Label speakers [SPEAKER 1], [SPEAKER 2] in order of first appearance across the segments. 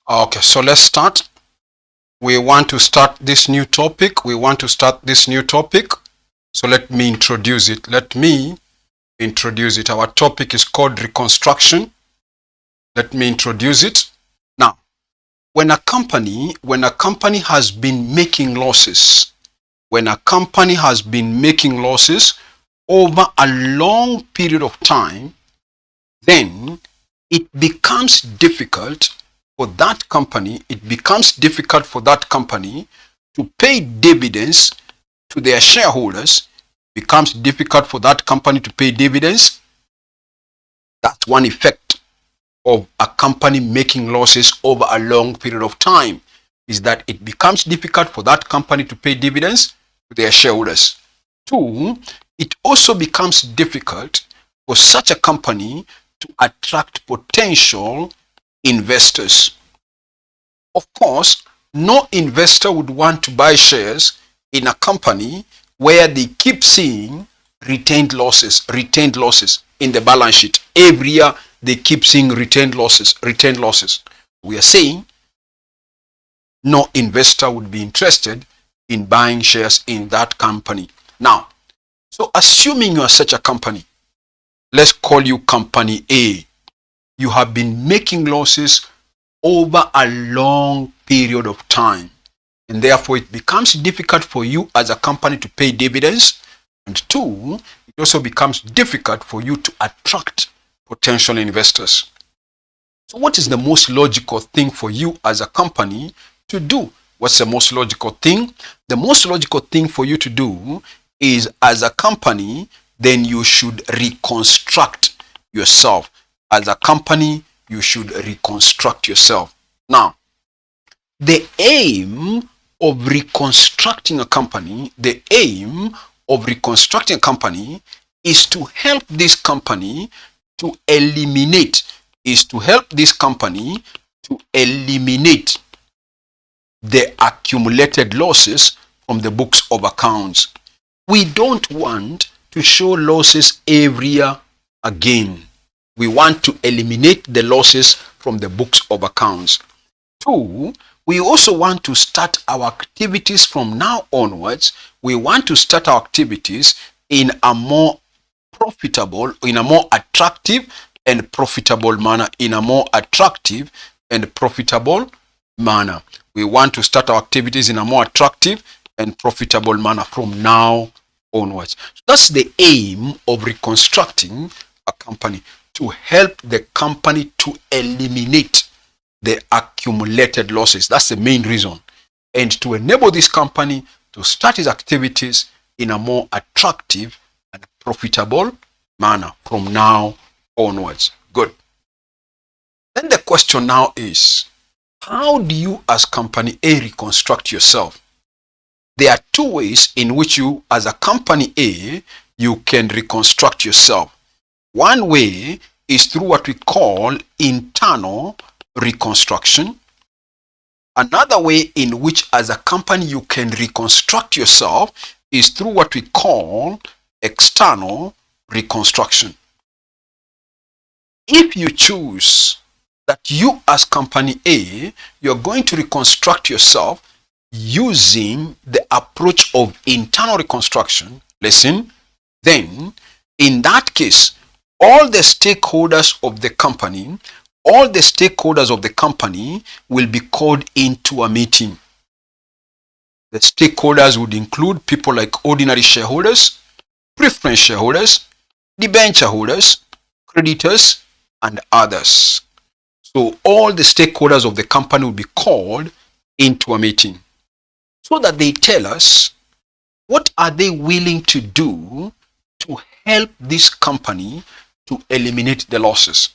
[SPEAKER 1] Okay, so let's start. We want to start this new topic. So let me introduce it. Our topic is called Reconstruction. Let me introduce it. Now, when a company has been making losses, over a long period of time, then it becomes difficult for that company to pay dividends to their shareholders. That's one effect of a company making losses over a long period of time, is that it becomes difficult for that company to pay dividends to their shareholders. 2, it also becomes difficult for such a company to attract potential investors. Of course, no investor would want to buy shares in a company where they keep seeing retained losses in the balance sheet. Every year they keep seeing retained losses. We are saying no investor would be interested in buying shares in that company. Now, so assuming you are such a company, let's call you company A. You have been making losses over a long period of time, and therefore it becomes difficult for you as a company to pay dividends. And 2, it also becomes difficult for you to attract potential investors. So what is the most logical thing for you as a company to do? What's the most logical thing? The most logical thing for you to do is, as a company, then you should reconstruct yourself. As a company, you should reconstruct yourself. Now, the aim of reconstructing a company is to help this company to eliminate the accumulated losses from the books of accounts. We don't want to show losses every year again. We want to eliminate the losses from the books of accounts. 2, we also want to start our activities from now onwards. We want to start our activities in a more attractive and profitable manner. We want to start our activities in a more attractive and profitable manner from now onwards. So that's the aim of reconstructing a company, to help the company to eliminate the accumulated losses. That's the main reason. And to enable this company to start its activities in a more attractive and profitable manner from now onwards. Good. Then the question now is, how do you as company A reconstruct yourself? There are 2 ways in which you as a company A, you can reconstruct yourself. One way is through what we call internal reconstruction. Another way in which as a company you can reconstruct yourself is through what we call external reconstruction. If you choose that you as company A, you're going to reconstruct yourself using the approach of internal reconstruction, listen, then in that case, all the stakeholders of the company will be called into a meeting. The stakeholders would include people like ordinary shareholders, preference shareholders, debenture holders, creditors, and others. So all the stakeholders of the company will be called into a meeting so that they tell us what are they willing to do to help this company to eliminate the losses.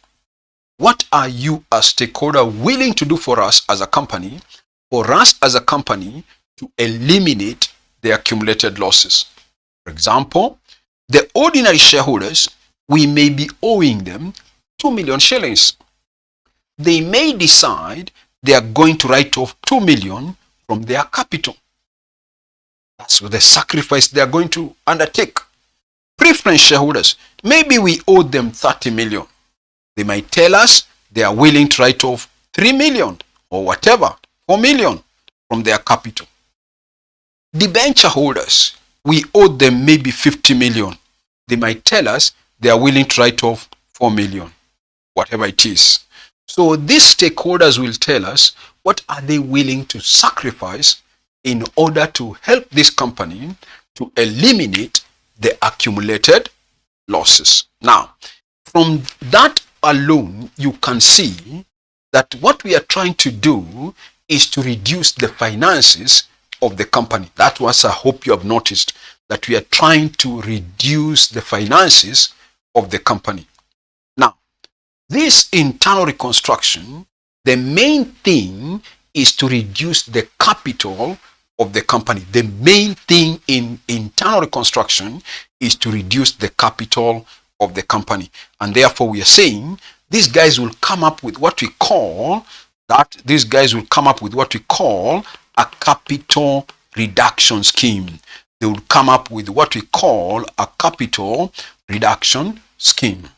[SPEAKER 1] What are you as stakeholder willing to do for us as a company, to eliminate the accumulated losses? For example, the ordinary shareholders, we may be owing them 2 million shillings. They may decide they are going to write off 2 million from their capital. That's the sacrifice they are going to undertake. Preference shareholders, maybe we owe them 30 million. They might tell us they are willing to write off 3 million or whatever, 4 million from their capital. Debenture holders, we owe them maybe 50 million. They might tell us they are willing to write off 4 million, whatever it is. So these stakeholders will tell us what are they willing to sacrifice in order to help this company to eliminate the accumulated losses. Now, from that alone, you can see that what we are trying to do is to reduce the finances of the company. That was, I hope you have noticed, that we are trying to reduce the finances of the company. Now, this internal reconstruction, the main thing is to reduce the capital of the company. The main thing in internal reconstruction is to reduce the capital of the company. And therefore we are saying these guys will come up with what we call a capital reduction scheme. They will come up with what we call a capital reduction scheme.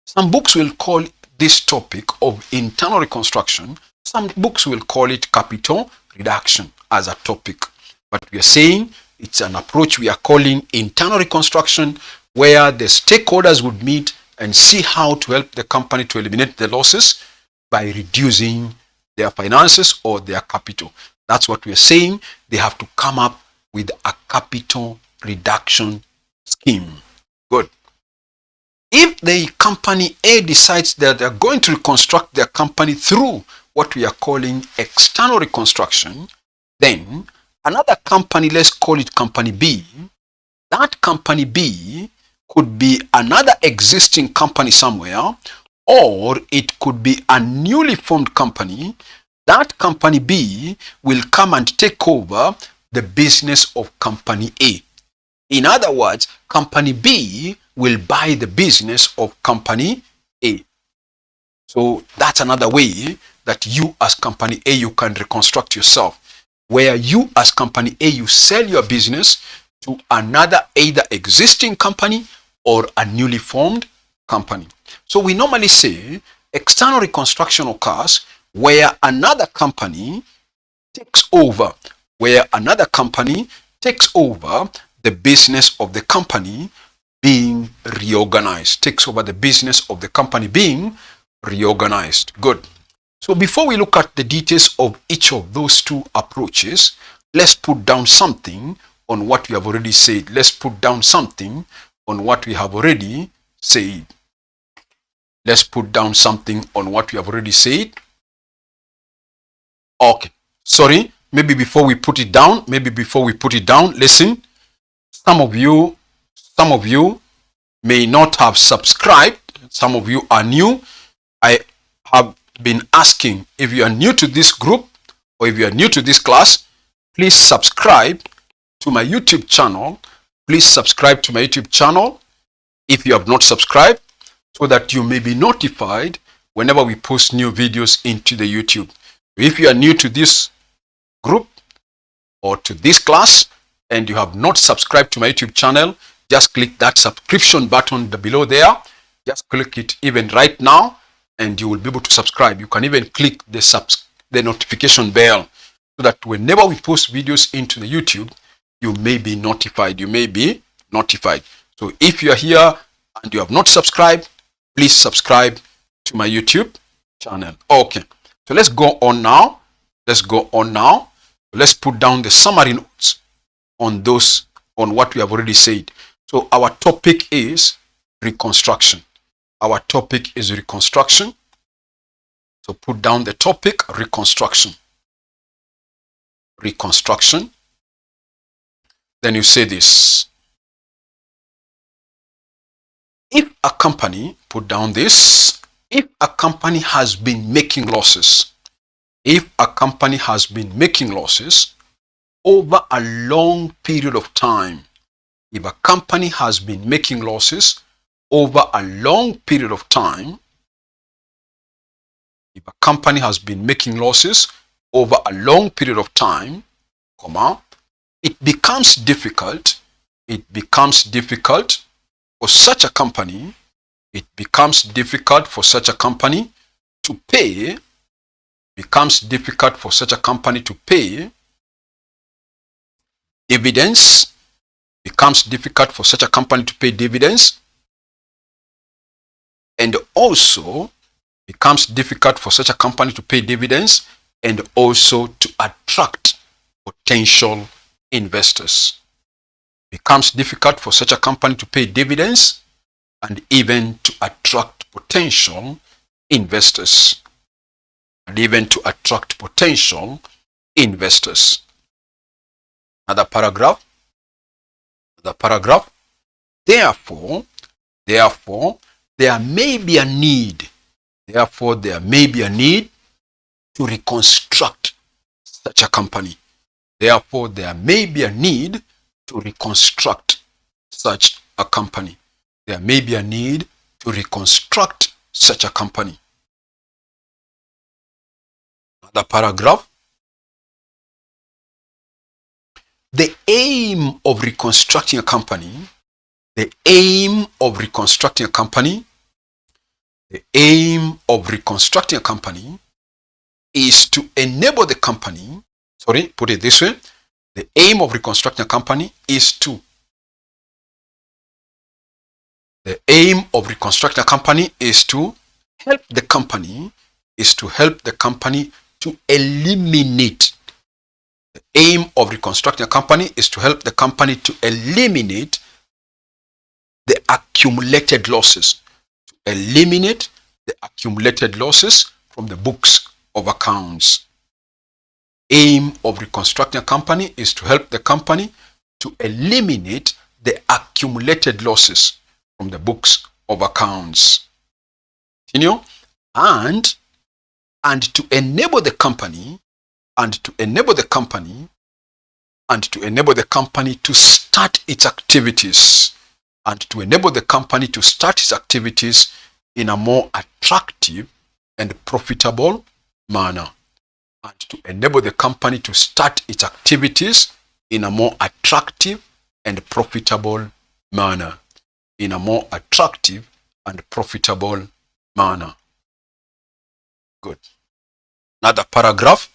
[SPEAKER 1] Some books will call this topic of internal reconstruction, some books will call it capital reduction as a topic. But we are saying it's an approach we are calling internal reconstruction, where the stakeholders would meet and see how to help the company to eliminate the losses by reducing their finances or their capital. That's what we are saying. They have to come up with a capital reduction scheme. Good. If the company A decides that they're going to reconstruct their company through what we are calling external reconstruction, then another company, let's call it company B, that company B could be another existing company somewhere, or it could be a newly formed company. That company B will come and take over the business of company A. In other words, company B will buy the business of company A. So that's another way that you as company A, you can reconstruct yourself, where you as company A, you sell your business to another either existing company or a newly formed company. So we normally say external reconstruction occurs where another company takes over, the business of the company being reorganized, Good. So before we look at the details of each of those two approaches, let's put down something on what we have already said. Okay. Sorry. Maybe before we put it down, listen. Some of you may not have subscribed. Some of you are new. I have been asking, if you are new to this group or if you are new to this class, please subscribe to my YouTube channel. If you have not subscribed, so that you may be notified whenever we post new videos into the YouTube. If you are new to this group or to this class and you have not subscribed to my YouTube channel, just click that subscription button below there. Just click it even right now and you will be able to subscribe. You can even click the notification bell so that whenever we post videos into the YouTube, you may be notified. So if you are here and you have not subscribed, please subscribe to my YouTube channel. Okay. So let's go on now. Let's put down the summary notes on what we have already said. So our topic is reconstruction. So put down the topic reconstruction. Then you say this. If a company, put down this, if a company has been making losses, over a long period of time, it becomes difficult for such a company to pay becomes difficult for such a company to pay dividends, becomes difficult for such a company to pay dividends, and also becomes difficult for such a company to pay dividends and also to attract potential investors. Becomes difficult for such a company to pay dividends and even to attract potential investors. And even to attract potential investors. Another paragraph. Therefore, there may be a need. Therefore, there may be a need to reconstruct such a company. Therefore, there may be a need to reconstruct such a company. There may be a need to reconstruct such a company. Another paragraph. The aim of reconstructing a company, the aim of reconstructing a company, the aim of reconstructing a company is to enable the company, put it this way, the aim of reconstructing a company is to, the aim of reconstructing a company is to help the company, to eliminate. The aim of reconstructing a company is to help the company to eliminate the accumulated losses. To eliminate the accumulated losses from the books of accounts. Aim of reconstructing a company is to help the company to eliminate the accumulated losses from the books of accounts. Continue. And to enable the company to start its activities, in a more attractive and profitable manner. And to enable the company to start its activities in a more attractive and profitable manner. In a more attractive and profitable manner. Good. Another paragraph.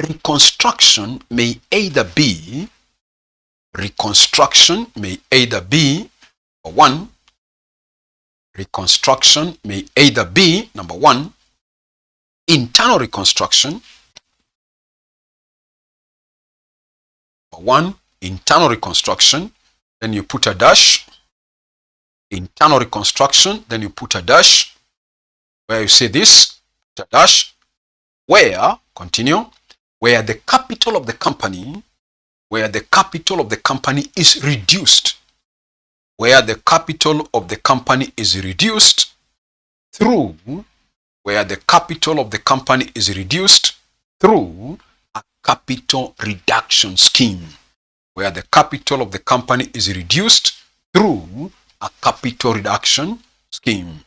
[SPEAKER 1] Reconstruction may either be, number one, internal reconstruction. Internal reconstruction, then you put a dash. Internal reconstruction, then you put a dash. Where you say this, put a dash. Where the capital of the company, is reduced. Where the capital of the company is reduced through a capital reduction scheme. Where the capital of the company is reduced through a capital reduction scheme.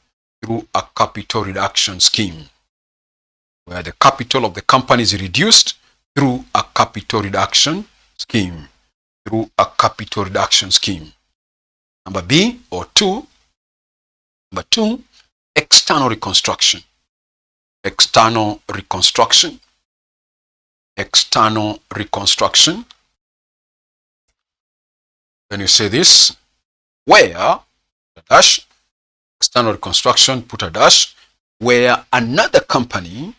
[SPEAKER 1] Where the capital of the company is reduced through a capital reduction scheme. Number B or two. Number two, external reconstruction. When you say this, where, a dash, external reconstruction, put a dash, where another company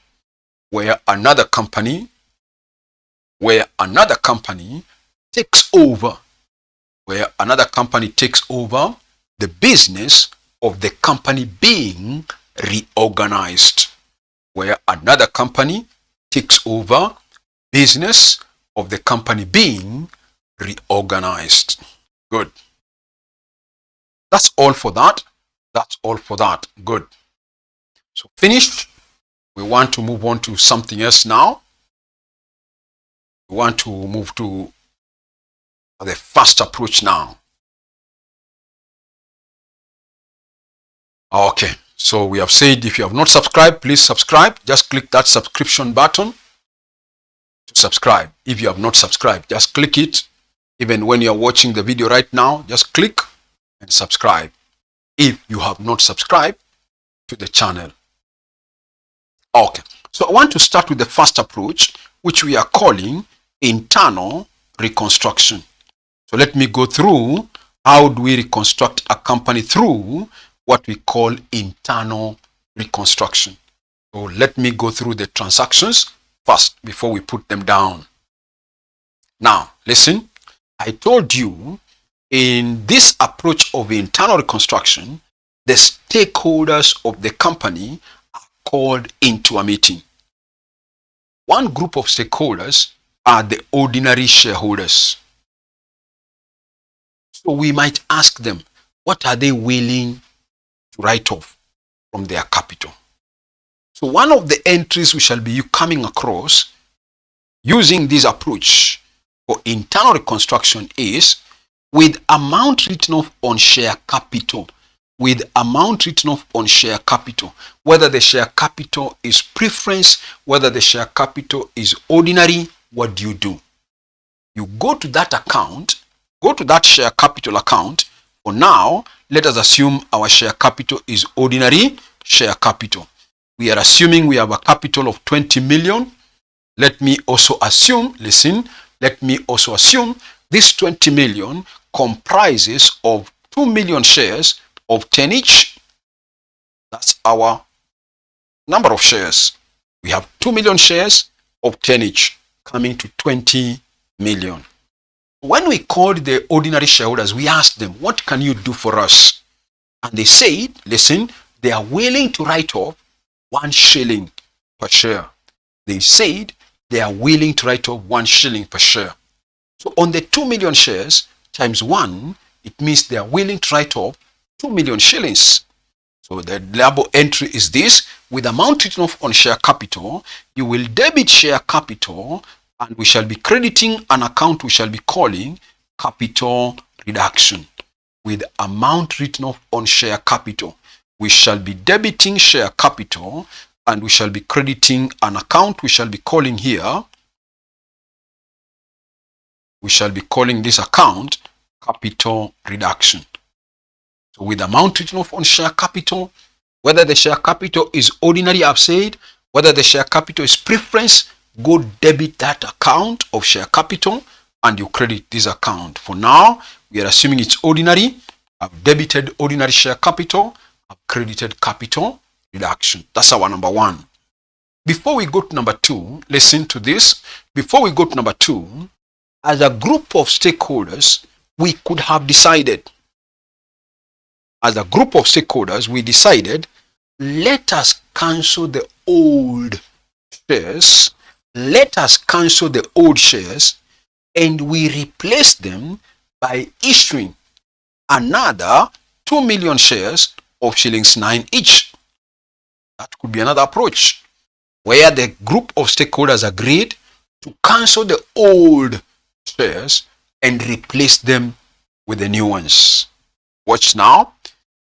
[SPEAKER 1] takes over, the business of the company being reorganized. Where another company takes over business of the company being reorganized. Good. That's all for that. Good. So finished. We want to move on to something else now. We want to move to the fast approach now. Okay. So we have said if you have not subscribed, please subscribe. Just click that subscription button to subscribe. If you have not subscribed, just click it. Even when you are watching the video right now, just click and subscribe. if you have not subscribed to the channel. Okay, so I want to start with the first approach, which we are calling internal reconstruction. So let me go through how do we reconstruct a company through what we call internal reconstruction. So let me go through the transactions first before we put them down. Now, listen, I told you in this approach of internal reconstruction, the stakeholders of the company are called into a meeting. One group of stakeholders are the ordinary shareholders. So we might ask them, what are they willing to write off from their capital? So one of the entries we shall be coming across using this approach for internal reconstruction is with amount written off on share capital. With amount written off on share capital, whether the share capital is preference, whether the share capital is ordinary, what do? You go to that account, go to that share capital account. For now, let us assume our share capital is ordinary share capital. We are assuming we have a capital of 20 million. Let me also assume, listen, let me also assume this 20 million comprises of 2 million shares of 10 each. That's our number of shares. We have 2 million shares of 10 each, coming to 20 million. When we called the ordinary shareholders, we asked them, what can you do for us? And they said, listen, they are willing to write off 1 shilling per share. They said they are willing to write off 1 shilling per share. So on the 2 million shares times 1, it means they are willing to write off 2 million shillings. So the label entry is this: with amount written off on share capital, you will debit share capital and we shall be crediting an account we shall be calling capital reduction. With amount written off on share capital, we shall be debiting share capital and we shall be crediting an account we shall be calling here. We shall be calling this account capital reduction. So with amount written off on share capital, whether the share capital is ordinary, I've said, whether the share capital is preference, go debit that account of share capital and you credit this account. For now, we are assuming it's ordinary. I've debited ordinary share capital. I've credited capital reduction. That's our number 1. Before we go to number 2, listen to this. Before we go to number 2, as a group of stakeholders, we could have decided, as a group of stakeholders, we decided, let us cancel the old shares. Let us cancel the old shares and we replace them by issuing another 2 million shares of shillings 9 each. That could be another approach where the group of stakeholders agreed to cancel the old shares and replace them with the new ones. Watch now.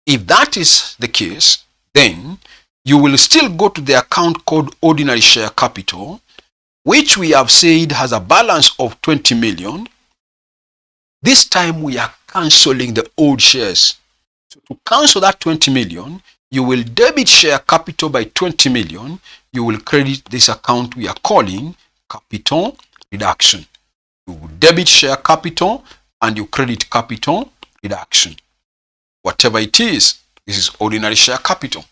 [SPEAKER 1] If that is the case, then you will still go to the account called ordinary share capital, which we have said has a balance of 20 million. This time we are cancelling the old shares. So to cancel that 20 million, you will debit share capital by 20 million. You will credit this account we are calling capital reduction. You will debit share capital and you credit capital reduction. Whatever it is, this is ordinary share capital.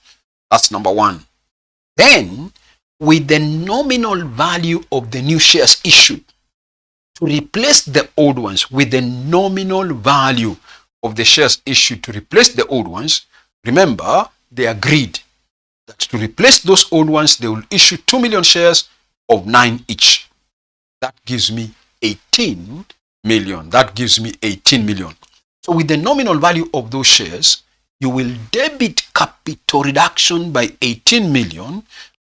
[SPEAKER 1] That's number 1. Then, with the nominal value of the new shares issued, to replace the old ones with the nominal value of the shares issued to replace the old ones, remember, they agreed that to replace those old ones, they will issue 2 million shares of 9 each. That gives me 18 million. That gives me 18 million. So with the nominal value of those shares, you will debit capital reduction by 18 million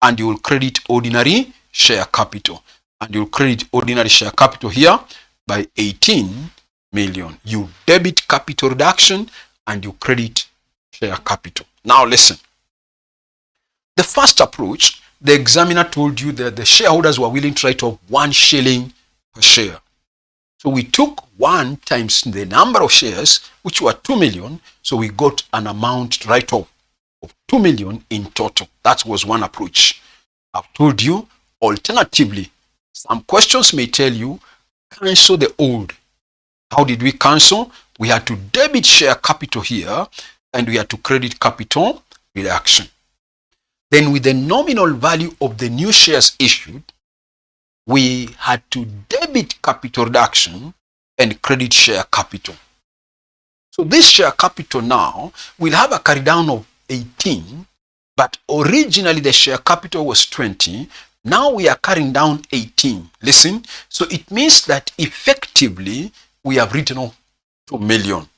[SPEAKER 1] and you will credit ordinary share capital. And you will credit ordinary share capital here by 18 million. You debit capital reduction and you credit share capital. Now listen. The first approach, the examiner told you that the shareholders were willing to write off 1 shilling per share. So we took 1 times the number of shares, which were 2 million. So we got an amount write-off of 2 million in total. That was one approach. I've told you, alternatively, some questions may tell you, cancel the old. How did we cancel? We had to debit share capital here, and we had to credit capital reduction. Then with the nominal value of the new shares issued, we had to debit capital reduction and credit share capital. So this share capital now will have a carry down of 18, but originally the share capital was 20. Now we are carrying down 18. Listen, so it means that effectively we have written off 2 million,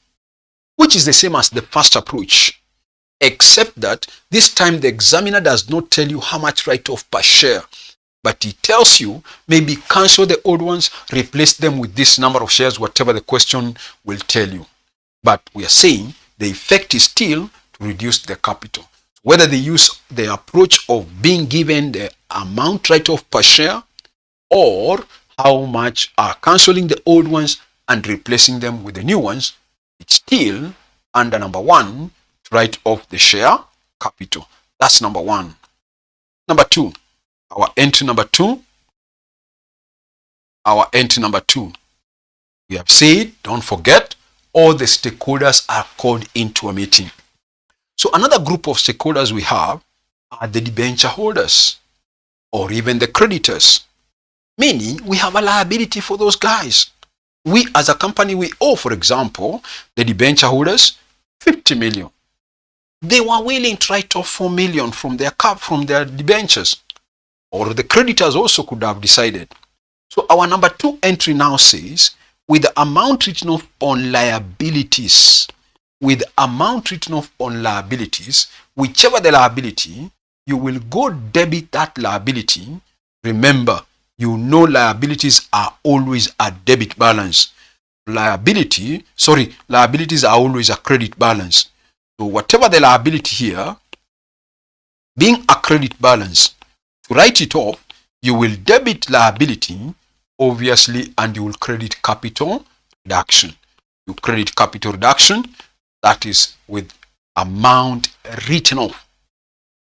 [SPEAKER 1] which is the same as the first approach, except that this time the examiner does not tell you how much write-off per share, but he tells you maybe cancel the old ones, replace them with this number of shares, whatever the question will tell you. But we are saying the effect is still to reduce the capital. Whether they use the approach of being given the amount write-off per share, or how much are cancelling the old ones and replacing them with the new ones, it's still under number 1 to write off the share capital. That's number 1. Number 2, our entry number 2. Our entry number 2. We have said, don't forget, all the stakeholders are called into a meeting. So another group of stakeholders we have are the debenture holders or even the creditors, meaning we have a liability for those guys. We as a company, we owe, for example, the debenture holders 50 million. They were willing to write off 4 million from their debentures, or the creditors also could have decided. So our number 2 entry now says, with the amount written off on liabilities, whichever the liability, you will go debit that liability. Remember, you know liabilities are always a debit balance. Liabilities are always a credit balance. So whatever the liability here, being a credit balance, to write it off, you will debit liability, obviously, and you will credit capital reduction. You credit capital reduction, that is with amount written off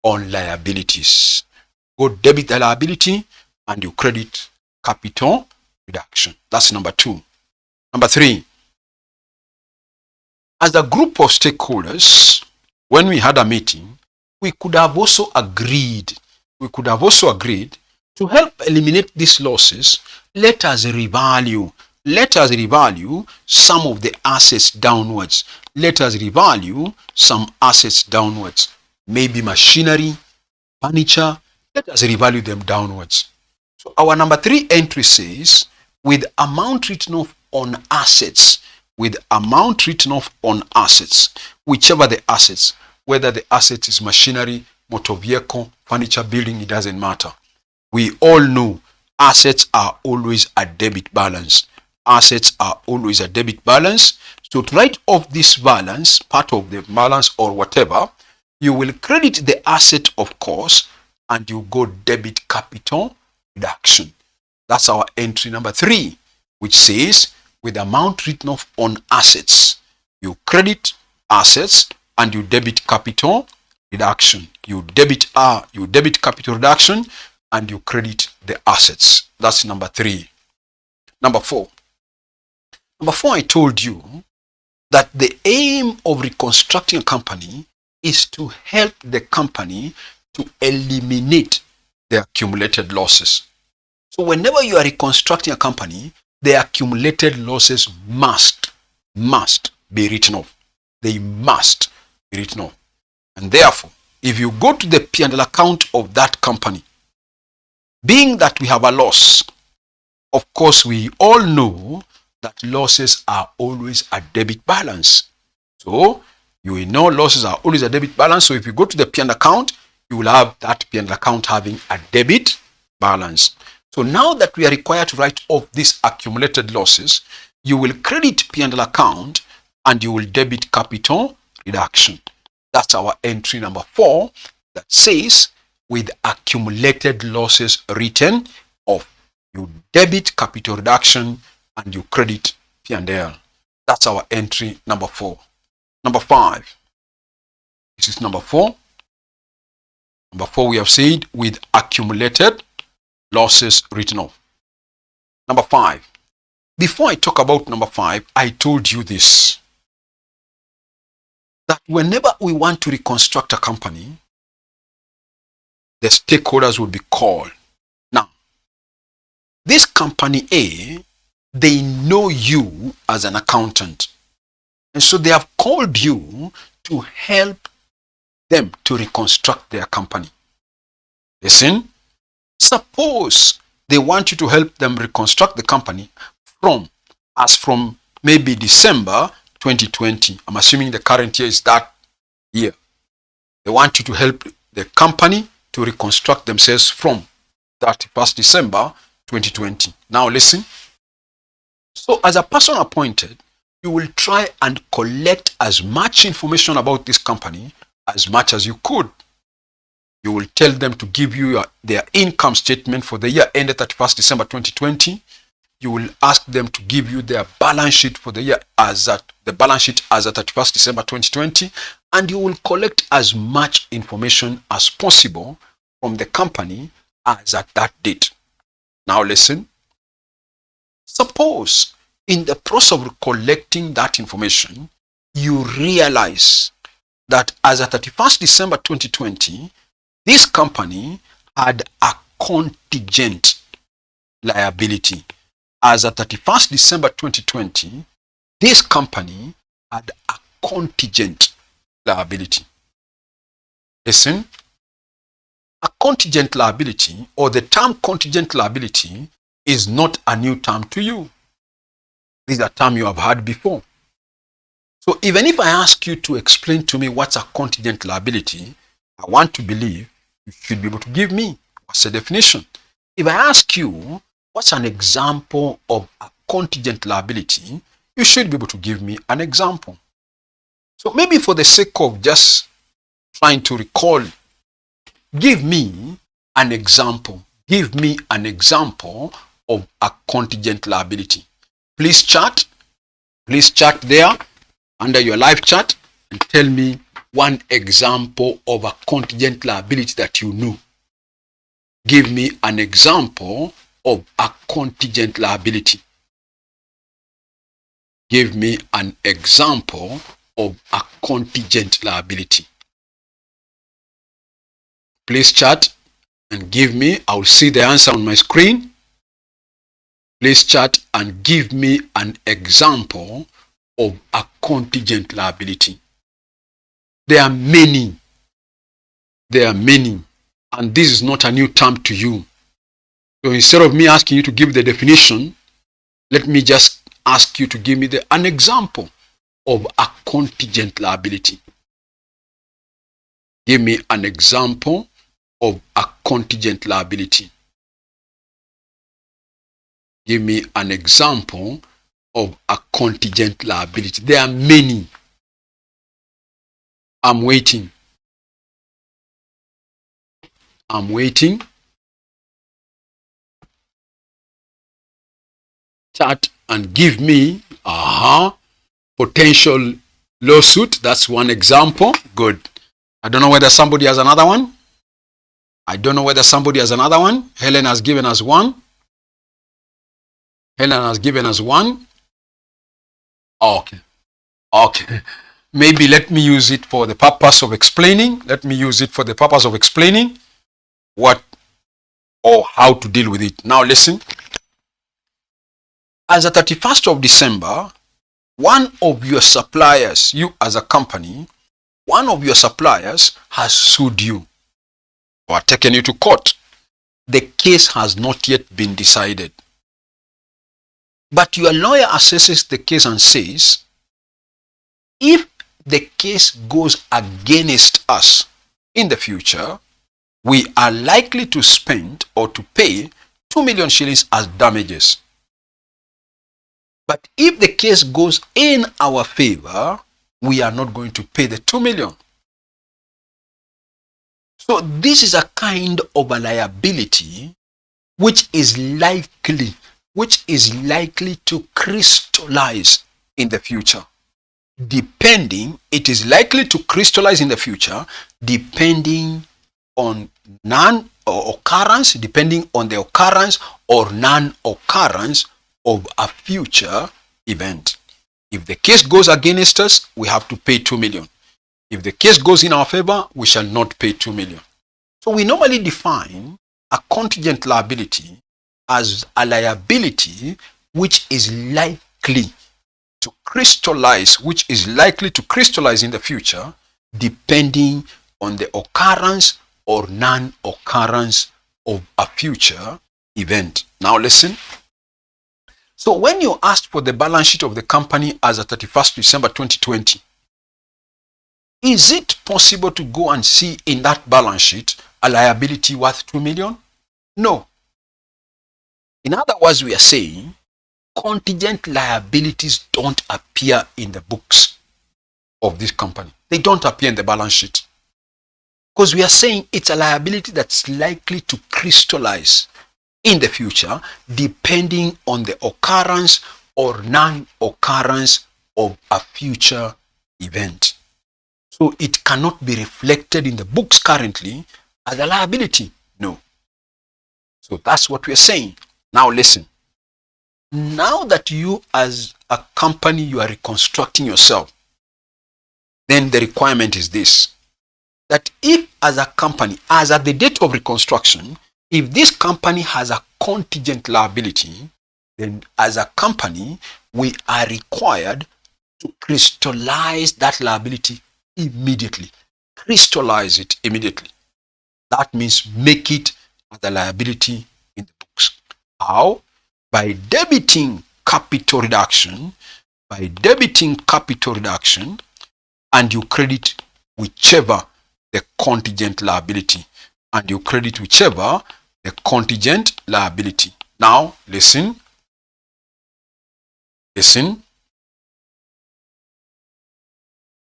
[SPEAKER 1] on liabilities. Go debit the liability and you credit capital reduction. That's number 2. Number 3, as a group of stakeholders, when we had a meeting, we could have also agreed to help eliminate these losses. Let us revalue some of the assets downwards. Maybe machinery, furniture. Let us revalue them downwards. So our number 3 entry says, with amount written off on assets, whichever the assets, whether the asset is machinery, motor vehicle, furniture, building, it doesn't matter. We all know assets are always a debit balance. So to write off this balance, part of the balance or whatever, you will credit the asset, of course, and you go debit capital reduction. That's our entry number 3, which says, with amount written off on assets, you credit assets and you debit capital reduction. You debit capital reduction and you credit the assets. That's number 3. Number 4. I told you that the aim of reconstructing a company is to help the company to eliminate the accumulated losses. So whenever you are reconstructing a company, the accumulated losses must be written off. They must be written off. And therefore, if you go to the P&L account of that company, being that we have a loss, of course we all know that losses are always a debit balance. So you know losses are always a debit balance. So if you go to the P&L account, you will have that P&L account having a debit balance. So now that we are required to write off these accumulated losses, you will credit P&L account and you will debit capital reduction. That's our entry number 4 that says, with accumulated losses written off, you debit capital reduction and you credit P&L. That's our entry number 4. Number 5. This is number 4. Number 4, we have said with accumulated losses written off. Number 5. Before I talk about number 5, I told you this, that whenever we want to reconstruct a company, the stakeholders will be called. Now, this company A, they know you as an accountant. And so they have called you to help them to reconstruct their company. Listen, suppose they want you to help them reconstruct the company from maybe December 2020. I'm assuming the current year is that year. They want you to help the company to reconstruct themselves from 31st December 2020. Now listen. So as a person appointed, you will try and collect as much information about this company as much as you could. You will tell them to give you their income statement for the year ended 31st December 2020. You will ask them to give you their balance sheet for the year as at 31st December 2020, and you will collect as much information as possible from the company as at that date. Now listen. Suppose in the process of collecting that information, you realize that as at 31st December 2020, this company had a contingent liability. As at 31st December 2020, this company had a contingent liability. Listen, a contingent liability, or the term contingent liability, is not a new term to you. This is a term you have heard before. So even if I ask you to explain to me what's a contingent liability, I want to believe you should be able to give me what's the definition. If I ask you what's an example of a contingent liability, you should be able to give me an example. So maybe for the sake of just trying to recall, give me an example. Give me an example of a contingent liability. Please chat there under your live chat and tell me one example of a contingent liability that you knew. Give me an example of a contingent liability. Give me an example of a contingent liability. Please chat and give me, I'll see the answer on my screen. Please chat and give me an example of a contingent liability. There are many. There are many. And this is not a new term to you. So instead of me asking you to give the definition, let me just ask you to give me an example of a contingent liability. Give me an example of a contingent liability. Give me an example of a contingent liability. There are many. I'm waiting. I'm waiting. Chat and give me potential lawsuit. That's one example. Good. I don't know whether somebody has another one. Helen has given us one. Okay. Maybe let me use it for the purpose of explaining. What or how to deal with it. Now listen. As the 31st of December, one of your suppliers, you as a company, one of your suppliers has sued you or taken you to court. The case has not yet been decided. But your lawyer assesses the case and says, if the case goes against us in the future, we are likely to spend or to pay 2 million shillings as damages. But if the case goes in our favor, we are not going to pay the 2 million. So this is a kind of a liability which is likely which is likely to crystallize in the future. It is likely to crystallize in the future depending on depending on the occurrence or non-occurrence of a future event. If the case goes against us, we have to pay 2 million. If the case goes in our favor, we shall not pay 2 million. So we normally define a contingent liability as a liability which is likely to crystallize, in the future, depending on the occurrence or non-occurrence of a future event. Now listen. So when you asked for the balance sheet of the company as of 31st December 2020, is it possible to go and see in that balance sheet a liability worth 2 million? No. In other words, we are saying contingent liabilities don't appear in the books of this company. They don't appear in the balance sheet. Because we are saying it's a liability that's likely to crystallize in the future depending on the occurrence or non-occurrence of a future event. So it cannot be reflected in the books currently as a liability. No. So that's what we're saying. Now listen. Now that you as a company, you are reconstructing yourself, then the requirement is this. That if as a company, as at the date of reconstruction, if this company has a contingent liability, then as a company, we are required to crystallize that liability immediately. Crystallize it immediately. That means make it as a liability in the books. How? By debiting capital reduction, and you credit whichever the contingent liability. Now, listen.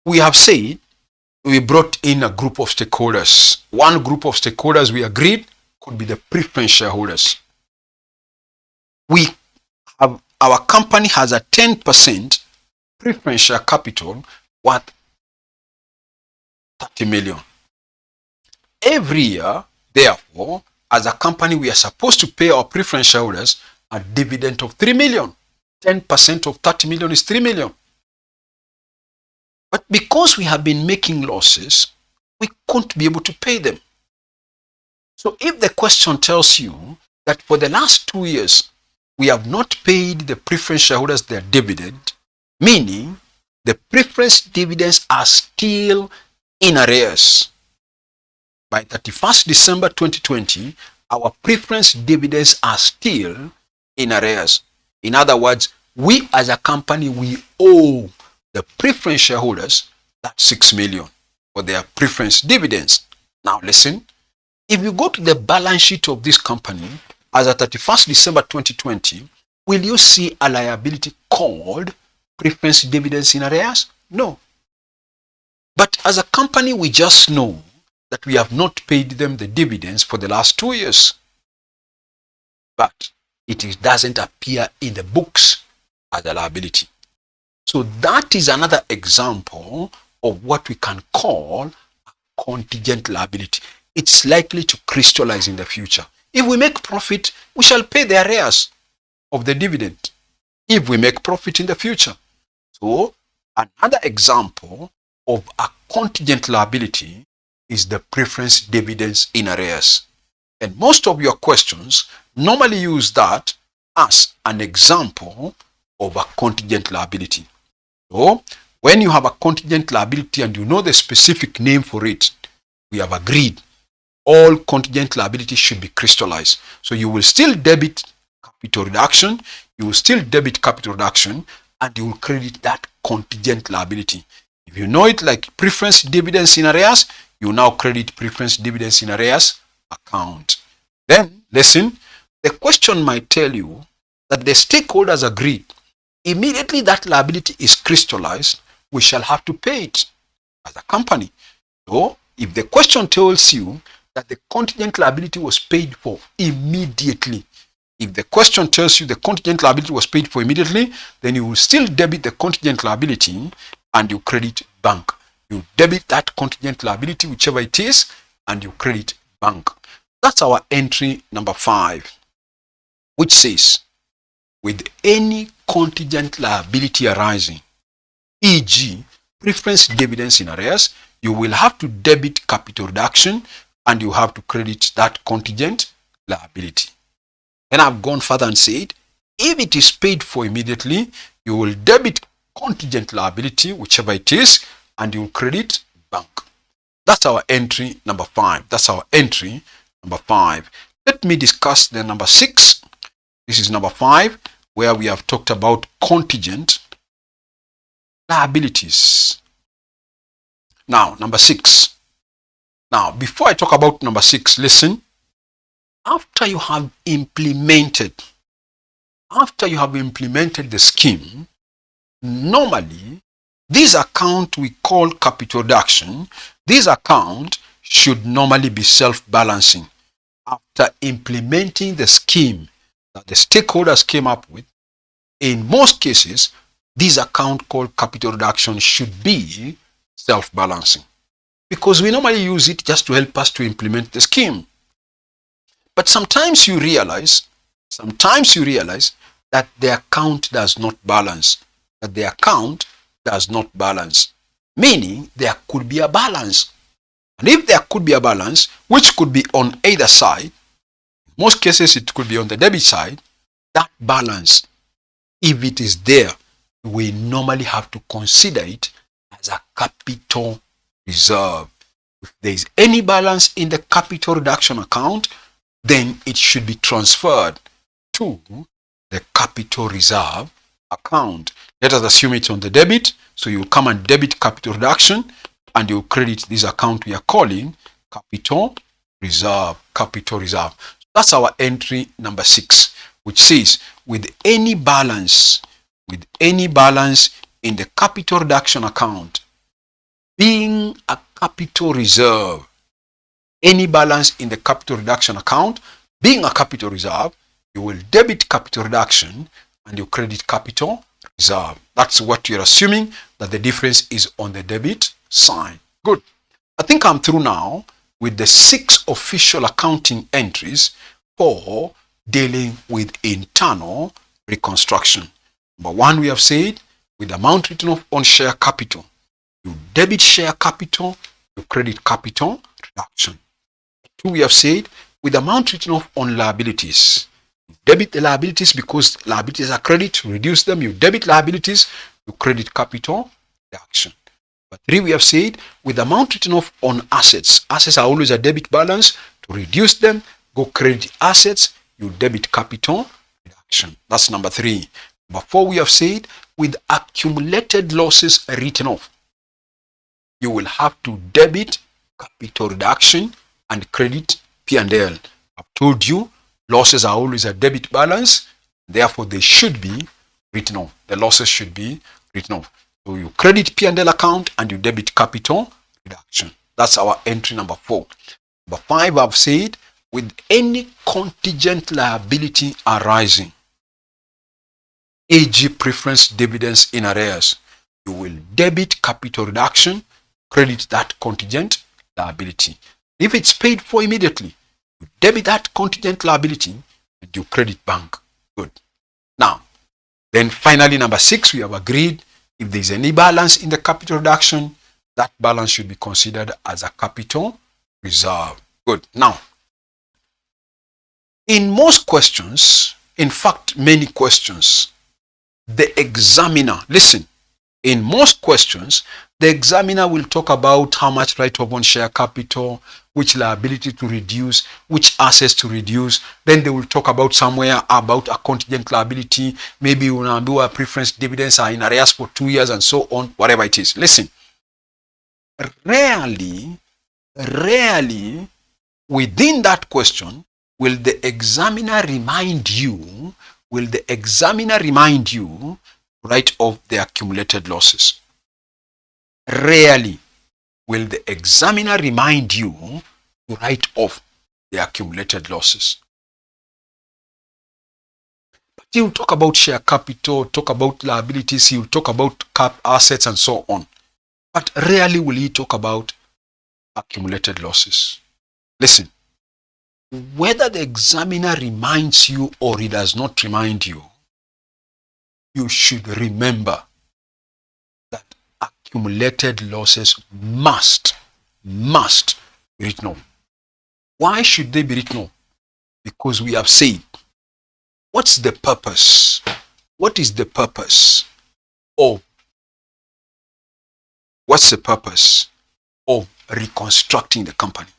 [SPEAKER 1] We have said we brought in a group of stakeholders. One group of stakeholders we agreed could be the preference shareholders. Our company has a 10% preference share capital worth 30 million. Every year, therefore, as a company, we are supposed to pay our preference shareholders a dividend of 3 million. 10% of 30 million is 3 million. But because we have been making losses, we couldn't be able to pay them. So if the question tells you that for the last 2 years, we have not paid the preference shareholders their dividend, meaning the preference dividends are still in arrears. By 31st December 2020, our preference dividends are still in arrears. In other words, we as a company, we owe the preference shareholders that 6 million for their preference dividends. Now listen, if you go to the balance sheet of this company as of 31st December 2020, will you see a liability called preference dividends in arrears? No. But as a company, we just know that we have not paid them the dividends for the last 2 years. But it doesn't appear in the books as a liability. So that is another example of what we can call a contingent liability. It's likely to crystallize in the future. If we make profit, we shall pay the arrears of the dividend. If we make profit in the future. So another example of a contingent liability is the preference dividends in arrears. And most of your questions normally use that as an example of a contingent liability. So when you have a contingent liability and you know the specific name for it, we have agreed all contingent liabilities should be crystallized. So you will still debit capital reduction, and you will credit that contingent liability. If you know it like preference dividends in arrears, you now credit preference dividends in arrears account. Then, listen, the question might tell you that the stakeholders agreed. Immediately that liability is crystallized, we shall have to pay it as a company. So, if the question tells you that the contingent liability was paid for immediately, If the question tells you the contingent liability was paid for immediately, then you will still debit the contingent liability and you credit bank. You debit that contingent liability, whichever it is, and you credit bank. That's our entry number 5, which says, with any contingent liability arising, e.g., preference dividends in arrears, you will have to debit capital reduction and you have to credit that contingent liability. Then I've gone further and said, if it is paid for immediately, you will debit contingent liability, whichever it is, and you will credit bank. That's our entry number 5. That's our entry number 5. Let me discuss the number 6. This is number 5, where we have talked about contingent liabilities. Now, number 6. Now, before I talk about number 6, listen. After you have implemented the scheme, normally, this account we call capital reduction, this account should normally be self-balancing. After implementing the scheme that the stakeholders came up with, in most cases, this account called capital reduction should be self-balancing, because we normally use it just to help us to implement the scheme. But sometimes you realize that the account does not balance, meaning there could be a balance. And if there could be a balance, which could be on either side, in most cases it could be on the debit side, that balance, if it is there, we normally have to consider it as a capital reserve. If there is any balance in the capital reduction account, then it should be transferred to the capital reserve account. Let us assume it's on the debit, so you come and debit capital reduction and you credit this account we are calling capital reserve. That's our entry number 6, which says with any balance in the capital reduction account being a capital reserve, any balance in the capital reduction account being a capital reserve, you will debit capital reduction and you credit capital reserve. That's what you're assuming, that the difference is on the debit side. Good. I think I'm through now with the 6 official accounting entries for dealing with internal reconstruction. Number 1, we have said, with the amount written off on share capital, you debit share capital, you credit capital reduction. 2, we have said, with the amount written off on liabilities, you debit the liabilities because liabilities are credit, you reduce them, you debit liabilities, you credit capital reduction. But 3, we have said, with the amount written off on assets, assets are always a debit balance, to reduce them, go credit assets, you debit capital reduction. That's number 3. Number 4, we have said, with accumulated losses written off, you will have to debit capital reduction and credit P&L. I've told you, losses are always a debit balance, therefore they should be written off. The losses should be written off. So you credit P&L account and you debit capital reduction. That's our entry number 4. Number 5, I've said, with any contingent liability arising, e.g. preference dividends in arrears, you will debit capital reduction, credit that contingent liability. If it's paid for immediately, you debit that contingent liability and you credit bank. Good. Now, then finally number 6, we have agreed, if there is any balance in the capital reduction, that balance should be considered as a capital reserve. Good. Now, in most questions, in fact many questions, the examiner, listen, in most questions, the examiner will talk about how much write-off on share capital, which liability to reduce, which assets to reduce. Then they will talk about somewhere about a contingent liability. Maybe you want to do a preference dividends are in arrears for 2 years and so on, whatever it is. Listen, rarely within that question will the examiner remind you, write off the accumulated losses. Rarely will the examiner remind you to write off the accumulated losses. He will talk about share capital, talk about liabilities, he will talk about cap assets and so on. But rarely will he talk about accumulated losses. Listen, whether the examiner reminds you or he does not remind you, you should remember that accumulated losses must be written off. Why should they be written off? Because we have said, what's the purpose? What is the purpose of reconstructing the company?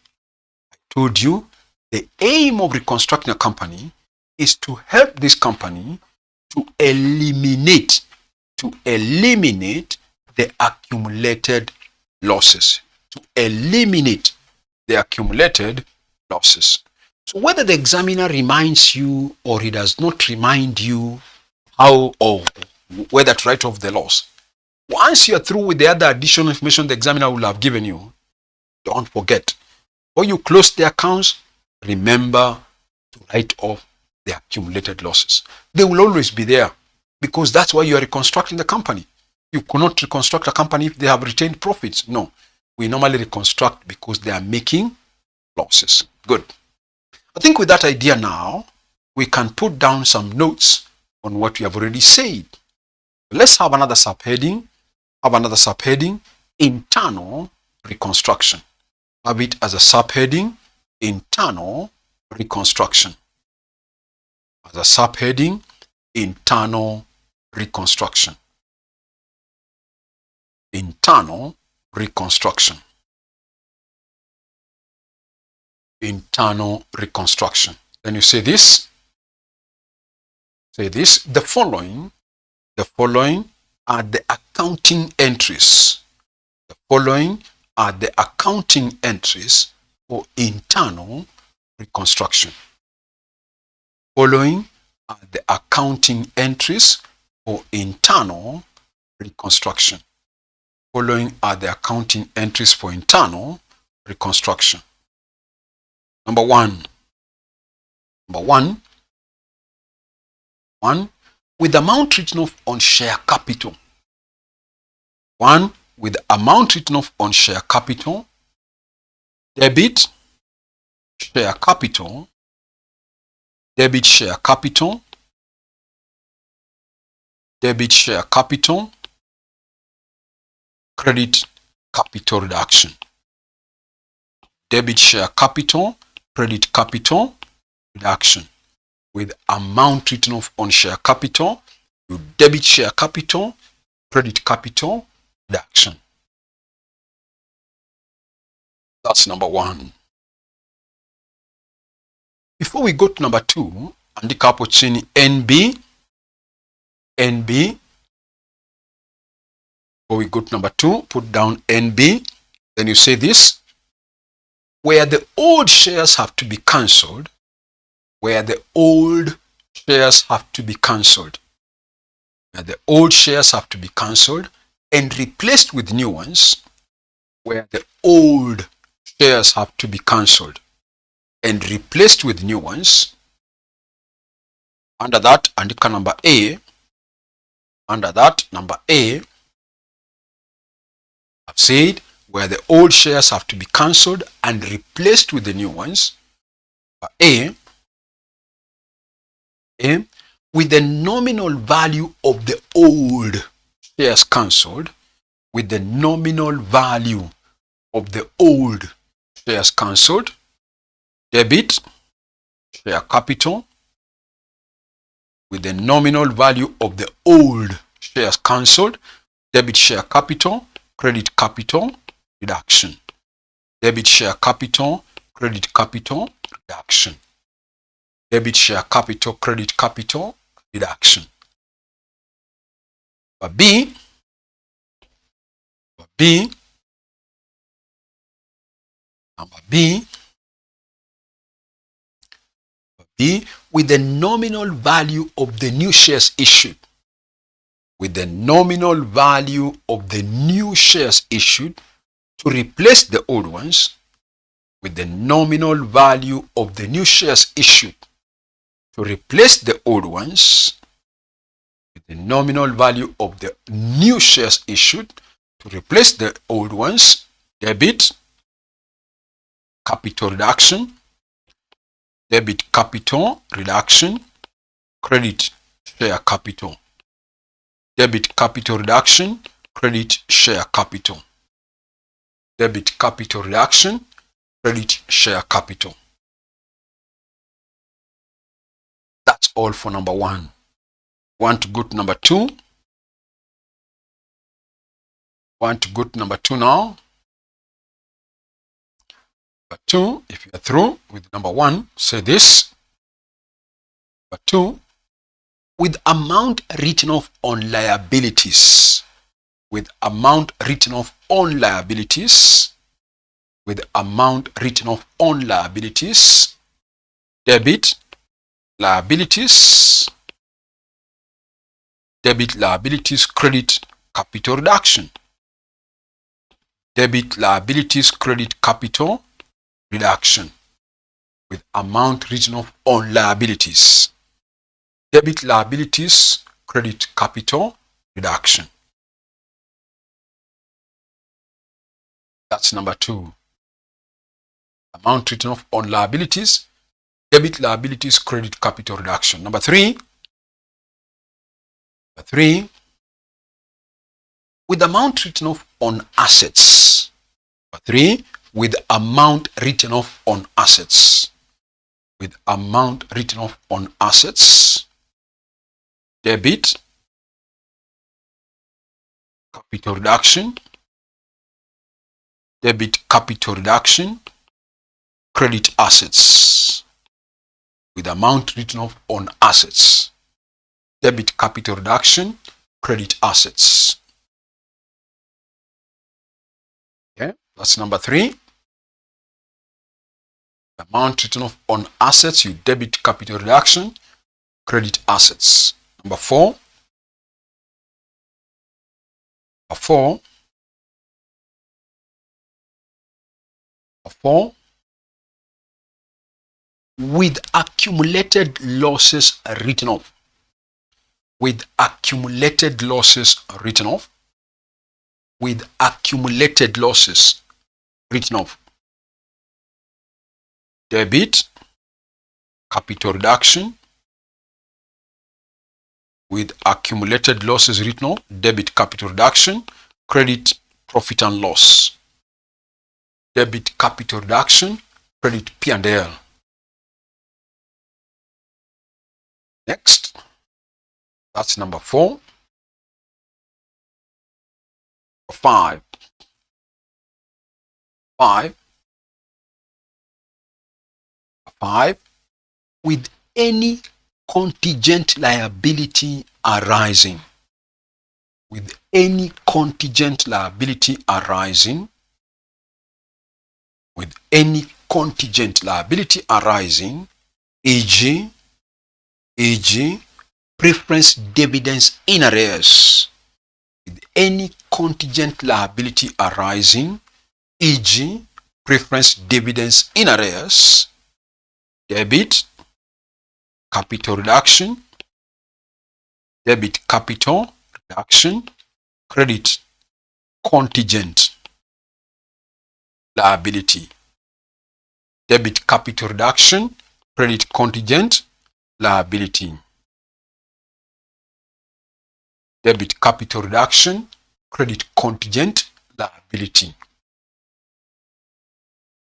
[SPEAKER 1] I told you the aim of reconstructing a company is to help this company to eliminate the accumulated losses. So whether the examiner reminds you or he does not remind you how or whether to write off the loss, once you're through with the other additional information the examiner will have given you, don't forget, when you close the accounts, remember to write off the accumulated losses. They will always be there because that's why you are reconstructing the company. You cannot reconstruct a company if they have retained profits. No, we normally reconstruct because they are making losses. Good. I think with that idea now, we can put down some notes on what we have already said. Let's have another subheading. Internal reconstruction. Have it as a subheading, internal reconstruction. As a subheading, internal reconstruction. Internal reconstruction. Internal reconstruction. Then you say this. The following are the accounting entries. The following are the accounting entries for internal reconstruction. Following are the accounting entries for internal reconstruction. Following are the accounting entries for internal reconstruction. Number one, with amount written off on share capital. With amount written off on share capital, debit share capital, debit share capital, debit share capital, credit capital reduction. Debit share capital, credit capital reduction. With amount written off on share capital, you debit share capital, credit capital reduction. That's number one. Before we go to number two, andika hapo chini NB. Before we go to number two, put down NB. Then you say this. Where the old shares have to be cancelled, where the old shares have to be cancelled, where the old shares have to be cancelled and replaced with new ones, where the old shares have to be cancelled and replaced with new ones. Under that, andika number A. Under that, number A, I've said where the old shares have to be cancelled and replaced with the new ones. A, with the nominal value of the old shares cancelled, with the nominal value of the old shares cancelled, debit share capital, with the nominal value of the old shares cancelled, debit share capital, credit capital reduction. Debit share capital, credit capital reduction. Debit share capital, credit capital reduction. B, number B, with the nominal value of the new shares issued. With the nominal value of the new shares issued to replace the old ones. With the nominal value of the new shares issued to replace the old ones. with the nominal value of the new shares issued to replace the old ones. Debit capital reduction, debit capital reduction, credit share capital. Debit capital reduction, credit share capital. Debit capital reduction, credit share capital. That's all for number 1. Want to go to number 2? Want to go to number 2 now? Number 2, if you are through with number 1, say this. Number 2, with amount written off on liabilities. With amount written off on liabilities. With amount written off on liabilities. Debit liabilities. Debit liabilities, credit capital reduction. Debit liabilities, credit capital reduction with amount written off on liabilities. Debit liabilities, credit capital reduction. That's number 2. Amount written off on liabilities, debit liabilities, credit capital reduction. Number 3. Number 3. With amount written off on assets. Number 3. With amount written off on assets. With amount written off on assets. Debit capital reduction. Debit capital reduction. Credit assets. With amount written off on assets. Debit capital reduction. Credit assets. Okay, that's number 3. Amount written off on assets, you debit capital reduction, credit assets. Number 4. Number 4. Number 4. With accumulated losses written off. With accumulated losses written off. With accumulated losses written off. Debit capital reduction. With accumulated losses written off. Debit capital reduction. Credit profit and loss. Debit capital reduction. Credit P&L. Next. That's number 4. 5. 5. 5. With any contingent liability arising. With any contingent liability arising. With any contingent liability arising, e.g., preference dividends in arrears. With any contingent liability arising, e.g., preference dividends in arrears, debit capital reduction, debit capital reduction, credit contingent liability, debit capital reduction, credit contingent liability. Debit capital reduction, credit contingent liability. We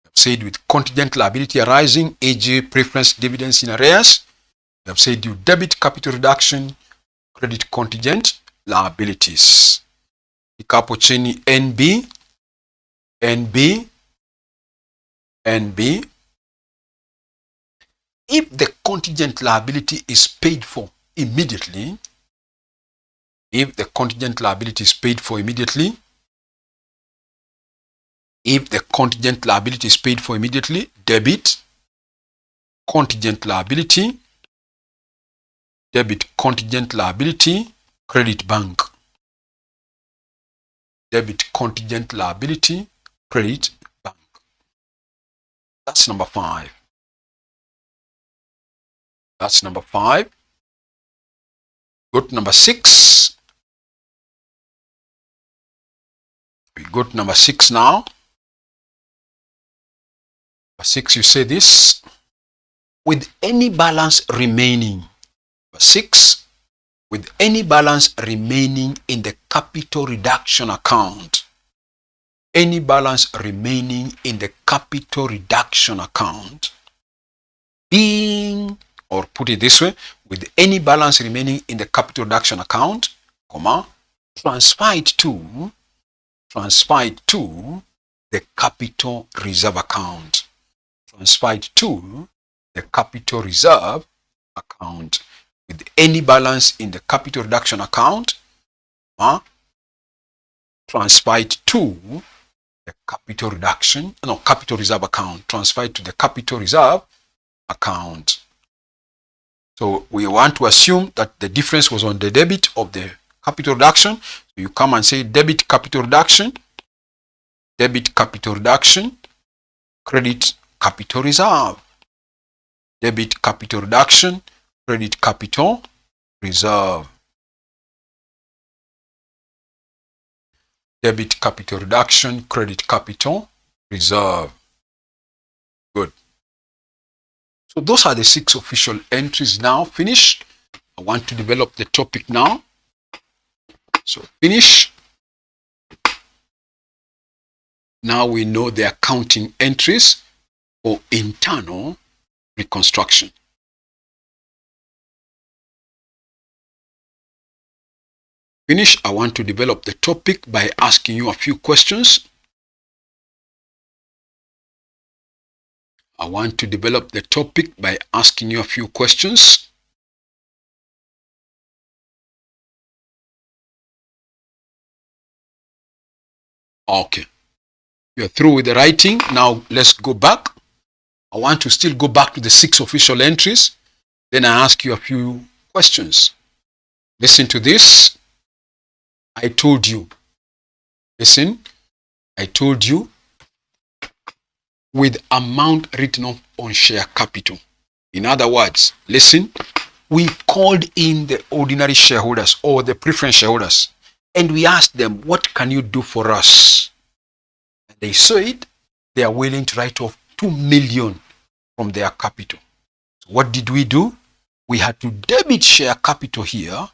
[SPEAKER 1] have said with contingent liability arising, e.g., preference dividends in arrears. We have said you debit capital reduction, credit contingent liabilities. Ikapo chini NB. If the contingent liability is paid for immediately, if the contingent liability is paid for immediately, if the contingent liability is paid for immediately, debit contingent liability, debit contingent liability, credit bank. Debit contingent liability, credit bank. That's number 5. That's number 5. Go to number 6. We go to number 6 now. Number 6, you say this. With any balance remaining. Number 6. With any balance remaining in the capital reduction account. Any balance remaining in the capital reduction account being, or put it this way, with any balance remaining in the capital reduction account, comma, transferred to the capital reserve account. Transferred to the capital reserve account. With any balance in the capital reduction account, transferred to the capital reserve account. Transferred to the capital reserve account. So we want to assume that the difference was on the debit of the capital reduction. So you come and say debit capital reduction, credit capital reserve. Debit capital reduction, credit capital reserve. Debit capital reduction, credit capital reserve. Good. So those are the 6 official entries now finished. I want to develop the topic now. So finish. Now we know the accounting entries for internal reconstruction. Finish. I want to develop the topic by asking you a few questions. I want to develop the topic by asking you a few questions. Okay. You're through with the writing. Now let's go back. I want to still go back to the 6 official entries. Then I ask you a few questions. Listen to this. I told you. Listen. I told you. With amount written off on share capital. In other words, listen, we called in the ordinary shareholders or the preference shareholders and we asked them, what can you do for us? And they said they are willing to write off 2 million from their capital. So what did we do? We had to debit share capital here.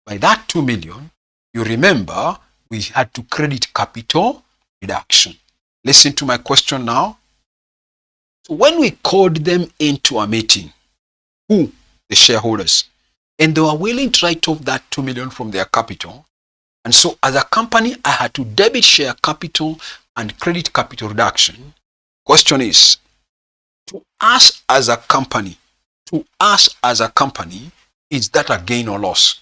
[SPEAKER 1] By that 2 million, you remember, we had to credit capital reduction. Listen to my question now. So when we called them into a meeting, who? The shareholders, and they were willing to write off that 2 million from their capital. And so as a company, I had to debit share capital and credit capital reduction. Question is, to us as a company, is that a gain or loss?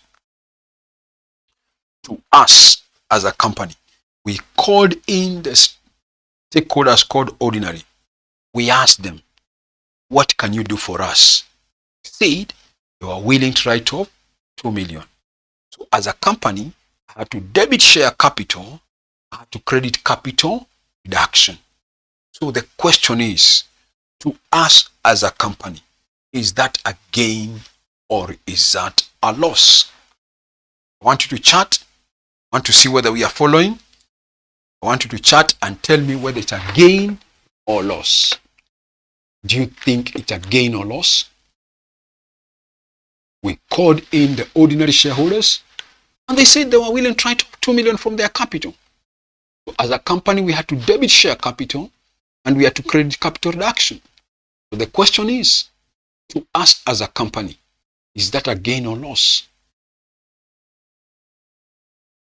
[SPEAKER 1] To us as a company, we called in the stakeholders called ordinary. We asked them, what can you do for us? They said they were willing to write off 2 million. So as a company, I had to debit share capital, I had to credit capital reduction. So the question is, to us as a company, is that a gain or is that a loss? I want you to chat. I want to see whether we are following. I want you to chat and tell me whether it's a gain or loss. Do you think it's a gain or loss? We called in the ordinary shareholders and they said they were willing to write off 2 million from their capital. So as a company, we had to debit share capital and we had to credit capital reduction. So the question is, to us as a company, is that a gain or loss?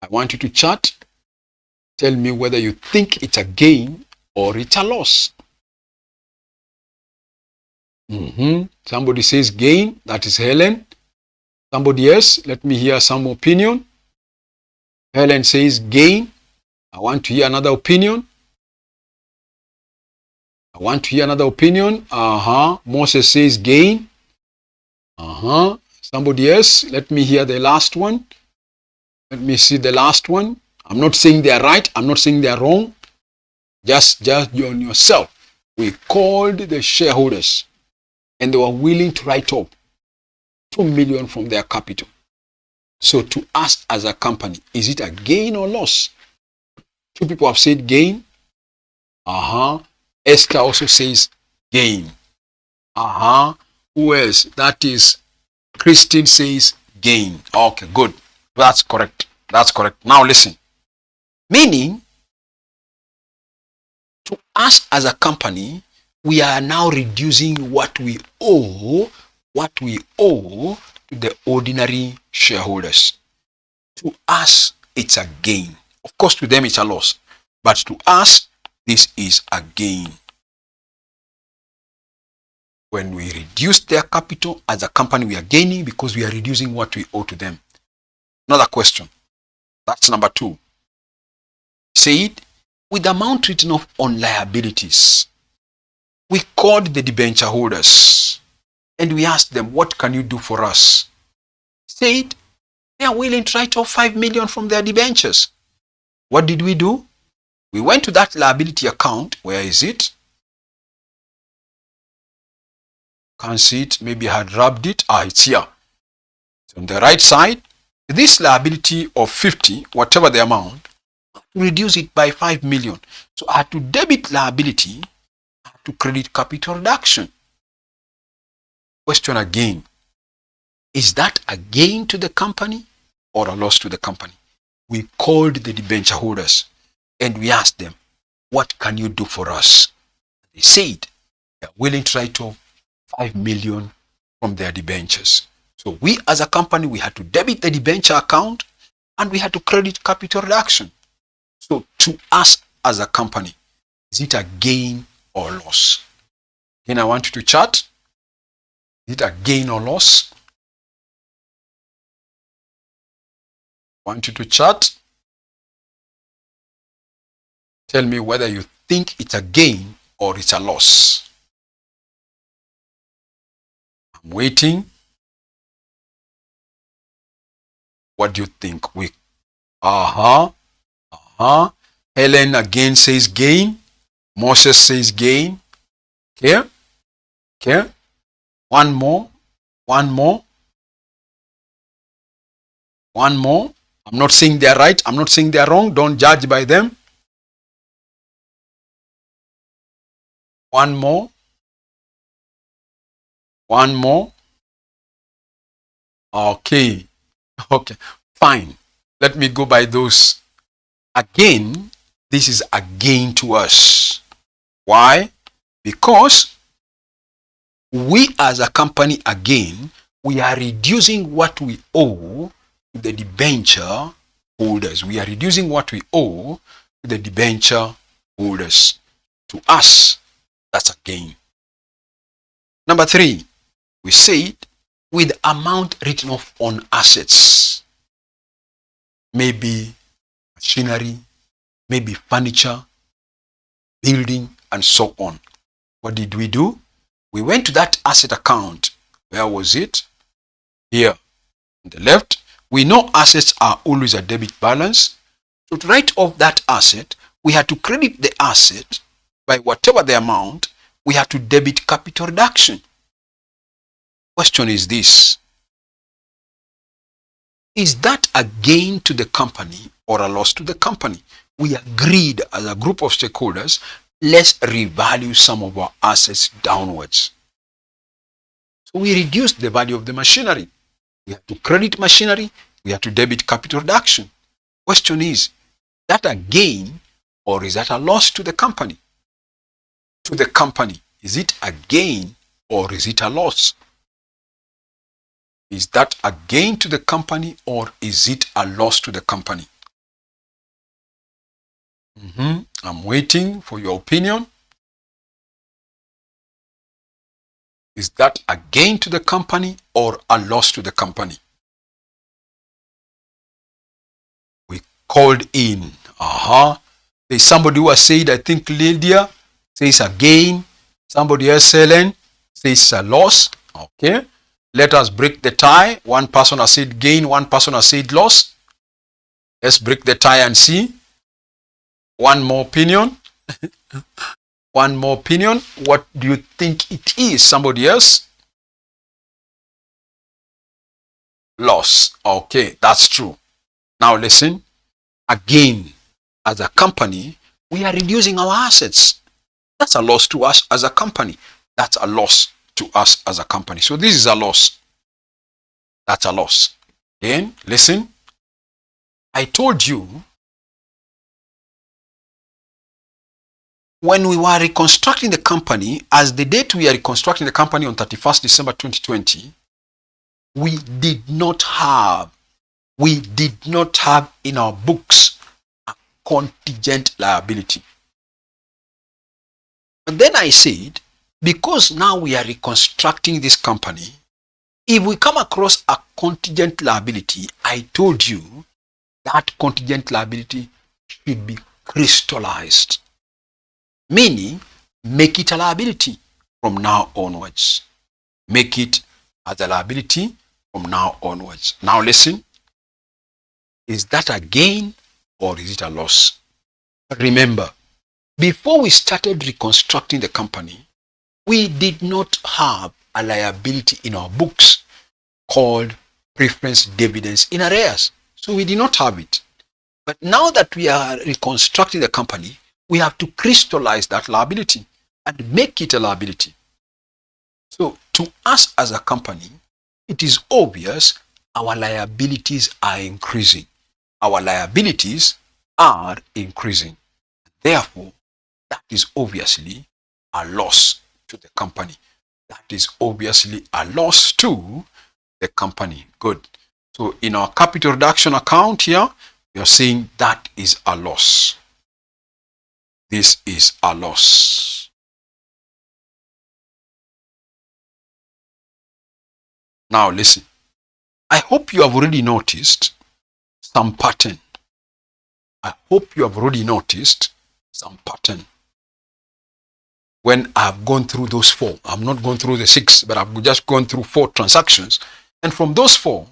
[SPEAKER 1] I want you to chat. Tell me whether you think it's a gain or it's a loss. Somebody says gain. That is Helen. Somebody else, let me hear some opinion. Helen says gain. I want to hear another opinion. Moses says gain. Somebody else, let me hear the last one. Let me see the last one. I'm not saying they are right. I'm not saying they are wrong. Just judge on yourself. We called the shareholders and they were willing to write off 2 million from their capital. So to us as a company, is it a gain or loss? Two people have said gain. Esther also says gain. Who else? That is Christine says gain. Okay, good. That's correct. That's correct. Now listen. Meaning, to us as a company, we are now reducing what we owe to the ordinary shareholders. To us, it's a gain. Of course, to them, it's a loss. But to us, this is a gain. When we reduce their capital as a company, we are gaining because we are reducing what we owe to them. Another question. That's number 2. Said, with the amount written off on liabilities, we called the debenture holders and we asked them, what can you do for us? Said, they are willing to write off 5 million from their debentures. What did we do? We went to that liability account. Where is it? Can't see it. Maybe I had rubbed it. It's here. It's on the right side. This liability of 50, whatever the amount, reduce it by 5 million. So I had to debit liability, I had to credit capital reduction. Question again. Is that a gain to the company or a loss to the company? We called the debenture holders and we asked them, what can you do for us? They said they are willing to write off 5 million from their debentures. So we as a company, we had to debit the debenture account and we had to credit capital reduction. So to us as a company, is it a gain or loss? Again, I want you to chat. Is it a gain or loss? I want you to chat. Tell me whether you think it's a gain or it's a loss. I'm waiting. What do you think? Helen again says gain. Moses says gain. Okay. One more. I'm not saying they're right. I'm not saying they're wrong. Don't judge by them. One more. Okay. Fine. Let me go by those. Again, this is a gain to us. Why? Because we as a company, again, we are reducing what we owe to the debenture holders. We are reducing what we owe to the debenture holders. To us, that's a gain. Number 3, we said with amount written off on assets. Maybe machinery, maybe furniture, building, and so on. What did we do? We went to that asset account. Where was it? Here on the left. We know assets are always a debit balance. So to write off that asset, we had to credit the asset by whatever the amount. We had to debit capital reduction. Question is this. Is that a gain to the company or a loss to the company? We agreed as a group of stakeholders, let's revalue some of our assets downwards. So we reduced the value of the machinery. We have to credit machinery. We have to debit capital reduction. Question is that a gain or is that a loss to the company? To the company, is it a gain or is it a loss? Is that a gain to the company or is it a loss to the company? I'm waiting for your opinion. Is that a gain to the company or a loss to the company? We called in. There's somebody who has said, I think Lydia says a gain. Somebody else, Helen, says a loss. Okay. Let us break the tie. One person has said gain, one person has said loss. Let's break the tie and see. One more opinion. One more opinion. What do you think it is? Somebody else? loss. Okay, that's true. Now listen, again, as a company, we are reducing our assets. That's a loss to us as a company. That's a loss to us as a company. So this is a loss. That's a loss. Again, listen, I told you when we were reconstructing the company, as the date we are reconstructing the company on 31st December 2020, we did not have in our books a contingent liability. And then I said, because now we are reconstructing this company, if we come across a contingent liability, I told you that contingent liability should be crystallized. Meaning, make it a liability from now onwards. Make it as a liability from now onwards. Now listen, is that a gain or is it a loss? Remember, before we started reconstructing the company, we did not have a liability in our books called preference dividends in arrears. So we did not have it. But now that we are reconstructing the company, we have to crystallize that liability and make it a liability. So to us as a company, it is obvious our liabilities are increasing. Our liabilities are increasing. Therefore, that is obviously a loss to the company. That is obviously a loss to the company. Good. So in our capital reduction account here, we are saying that is a loss. This is a loss. Now listen. I hope you have already noticed some pattern. I hope you have already noticed some pattern. When I've gone through those 4, I'm not going through the 6, but I've just gone through 4 transactions. And from those 4,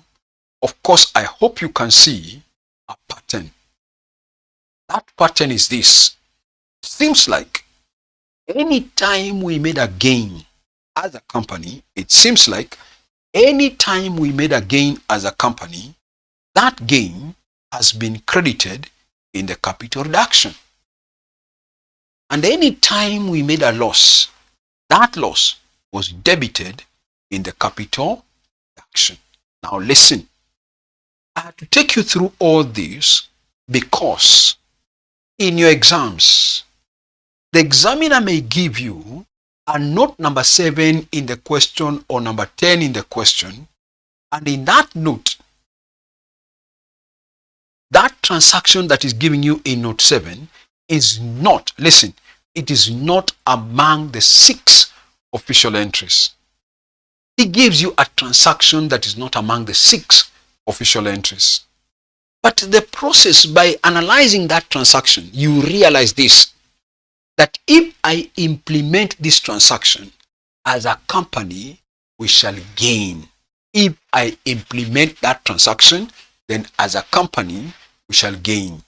[SPEAKER 1] of course, I hope you can see a pattern. That pattern is this. Seems like any time we made a gain as a company, it seems like any time we made a gain as a company, that gain has been credited in the capital reduction. And any time we made a loss, that loss was debited in the capital reduction. Now listen, I have to take you through all this because in your exams, the examiner may give you a note number 7 in the question or number 10 in the question, and in that note, that transaction that is giving you in note 7 is not, listen, it is not among the 6 official entries. He gives you a transaction that is not among the 6 official entries. But the process, by analyzing that transaction, you realize this, that if I implement this transaction as a company, we shall gain. If I implement that transaction, then as a company, we shall gain.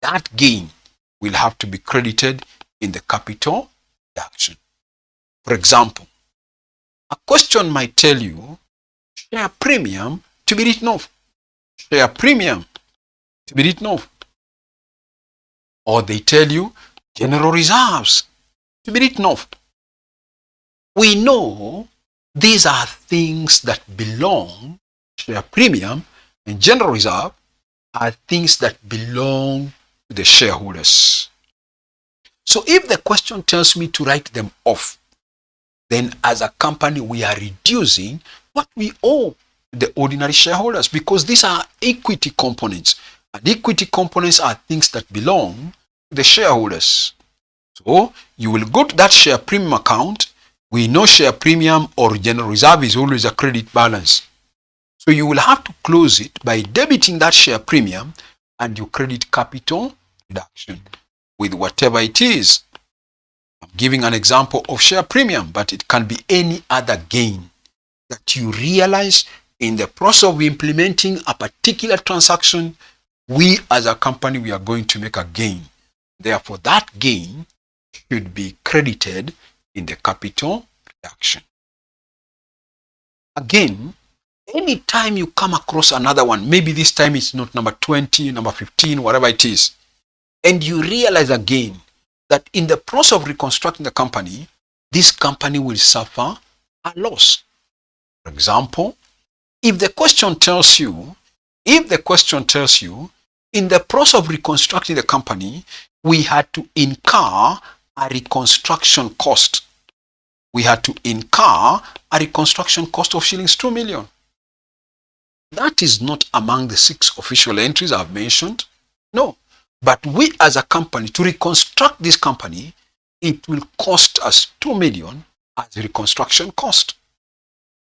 [SPEAKER 1] That gain will have to be credited in the capital reduction. For example, a question might tell you, share premium to be written off. Share premium to be written off. Or they tell you, general reserves to be written off. We know these are things that belong, share premium and general reserve are things that belong to the shareholders. So if the question tells me to write them off, then as a company we are reducing what we owe the ordinary shareholders, because these are equity components, and equity components are things that belong to the shareholders. So you will go to that share premium account. We know share premium or general reserve is always a credit balance. So you will have to close it by debiting that share premium, and you credit capital reduction with whatever it is. I'm giving an example of share premium, but it can be any other gain that you realize in the process of implementing a particular transaction. We as a company, we are going to make a gain. Therefore, that gain should be credited in the capital reduction. Again, Anytime you come across another one, maybe this time it's not number 20, number 15, whatever it is, and you realize again that in the process of reconstructing the company, this company will suffer a loss. For example, if the question tells you, in the process of reconstructing the company, we had to incur a reconstruction cost. We had to incur a reconstruction cost of shillings 2 million. That is not among the 6 official entries I've mentioned. No. But we as a company, to reconstruct this company, it will cost us 2 million as a reconstruction cost.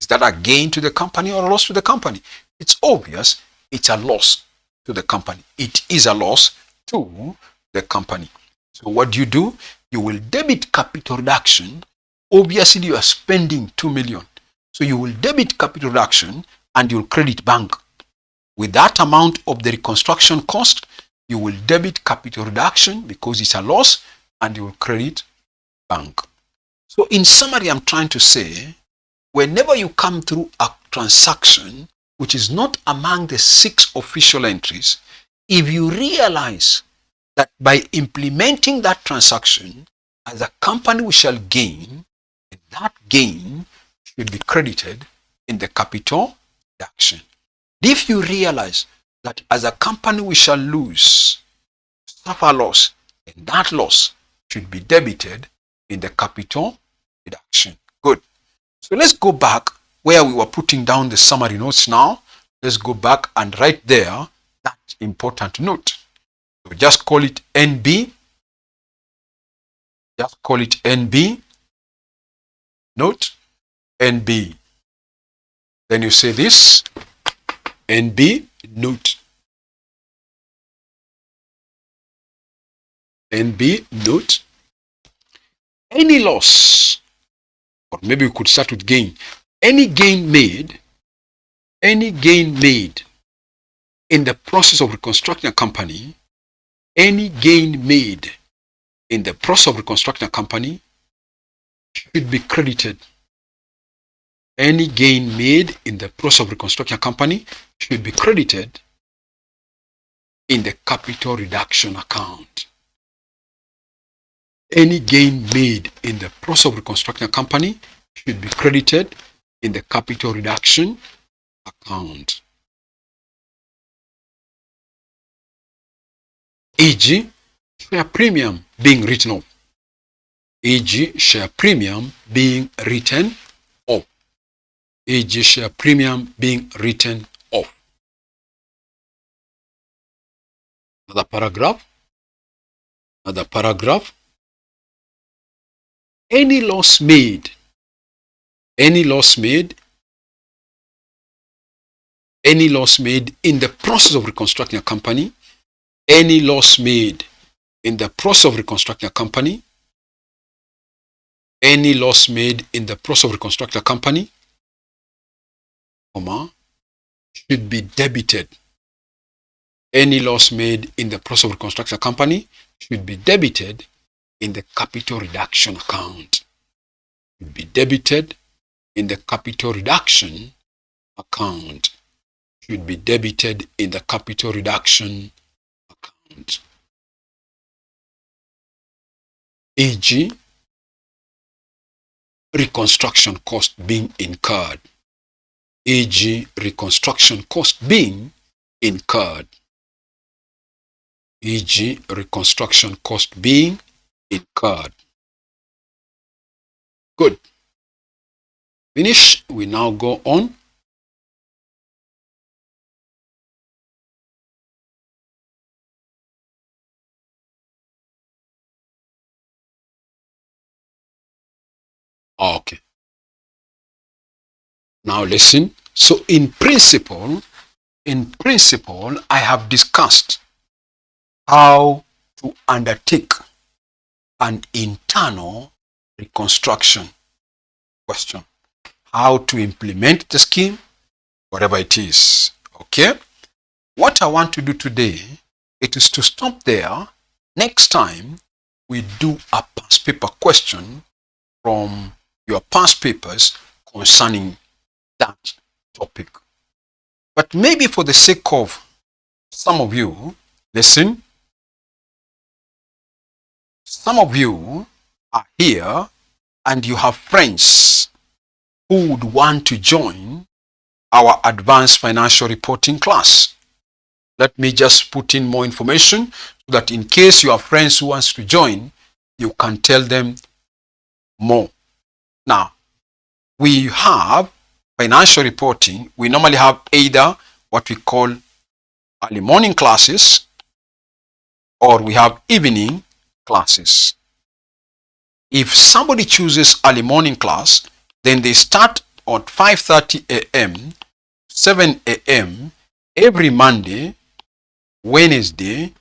[SPEAKER 1] Is that a gain to the company or a loss to the company? It's obvious it's a loss to the company. It is a loss to the company. So what do? You will debit capital reduction. Obviously, you are spending 2 million. So you will debit capital reduction and you'll credit bank. With that amount of the reconstruction cost, you will debit capital reduction because it's a loss and you will credit bank. So in summary, I'm trying to say, whenever you come through a transaction which is not among the 6 official entries, if you realize that by implementing that transaction, as a company we shall gain, and that gain should be credited in the capital reduction. If you realize that as a company we shall suffer loss, and that loss should be debited in the capital reduction. Good. So let's go back where we were putting down the summary notes now. Let's go back and write there that important note. So just call it NB. Just call it NB. Note NB. Then you say this NB note. NB note. Any loss, or maybe we could start with gain. Any gain made in the process of reconstructing a company, any gain made in the process of reconstructing a company should be credited. Any gain made in the process of reconstructing a company should be credited in the capital reduction account. Any gain made in the process of reconstructing a company should be credited in the capital reduction account. E.g., share premium being written off. E.g., share premium being written off. E.g., share premium being written off. Another paragraph. Any loss made in the process of reconstructing a company, any loss made in the process of reconstructing a company, any loss made in the process of reconstructing a company, should be debited. Any loss made in the process of reconstructing a company should be debited in the capital reduction account. Should be debited in the capital reduction account. Should be debited in the capital reduction account. E.g., reconstruction cost being incurred. E.g., reconstruction cost being incurred. E.g., reconstruction cost being incurred. Good. Finish. We now go on. Okay. Now listen. So in principle, I have discussed how to undertake an internal reconstruction. Question. How to implement the scheme, whatever it is. Okay? What I want to do today, it is to stop there. Next time, we do a past paper question from your past papers concerning that topic. But maybe for the sake of some of you, listen, some of you are here and you have friends who would want to join our advanced financial reporting class. Let me just put in more information so that in case you have friends who wants to join, you can tell them more. Now, we have financial reporting. We normally have either what we call early morning classes or we have evening classes. If somebody chooses early morning class, then they start at 5:30 a.m., 7 a.m. every Monday, Wednesday,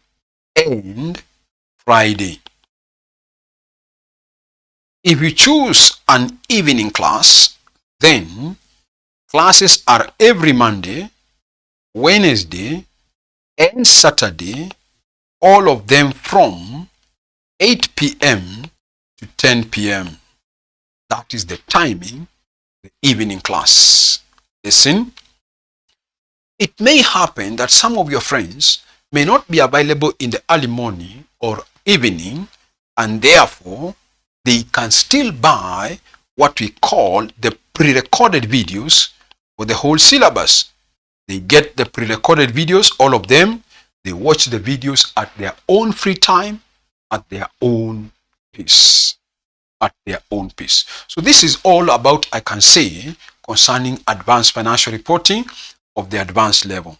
[SPEAKER 1] and Friday. If you choose an evening class, then classes are every Monday, Wednesday, and Saturday, all of them from 8 p.m. to 10 p.m. That is the timing, the evening class. Listen, it may happen that some of your friends may not be available in the early morning or evening, and therefore they can still buy what we call the pre-recorded videos for the whole syllabus. They get the pre-recorded videos, all of them. They watch the videos at their own free time, at their own pace. At their own pace. So this is all about, I can say, concerning advanced financial reporting of the advanced level.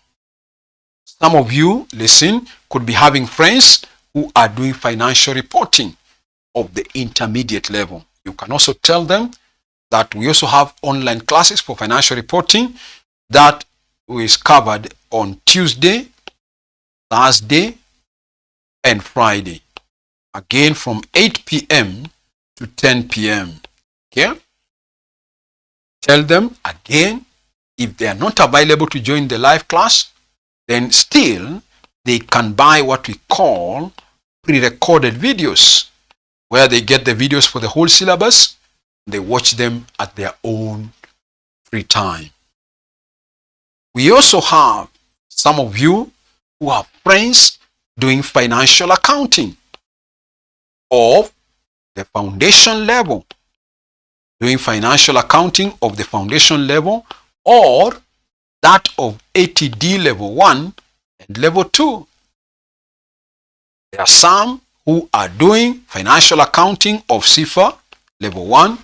[SPEAKER 1] Some of you, listen, could be having friends who are doing financial reporting of the intermediate level. You can also tell them that we also have online classes for financial reporting that is covered on Tuesday, Thursday, and Friday. Again, from 8 p.m. to 10 p.m. Okay? Tell them again, if they are not available to join the live class, then still they can buy what we call pre-recorded videos, where they get the videos for the whole syllabus. They watch them at their own free time. We also have some of you who have friends doing financial accounting of the foundation level, doing financial accounting of the foundation level or that of ATD level 1 and level 2. There are some who are doing financial accounting of CFA level 1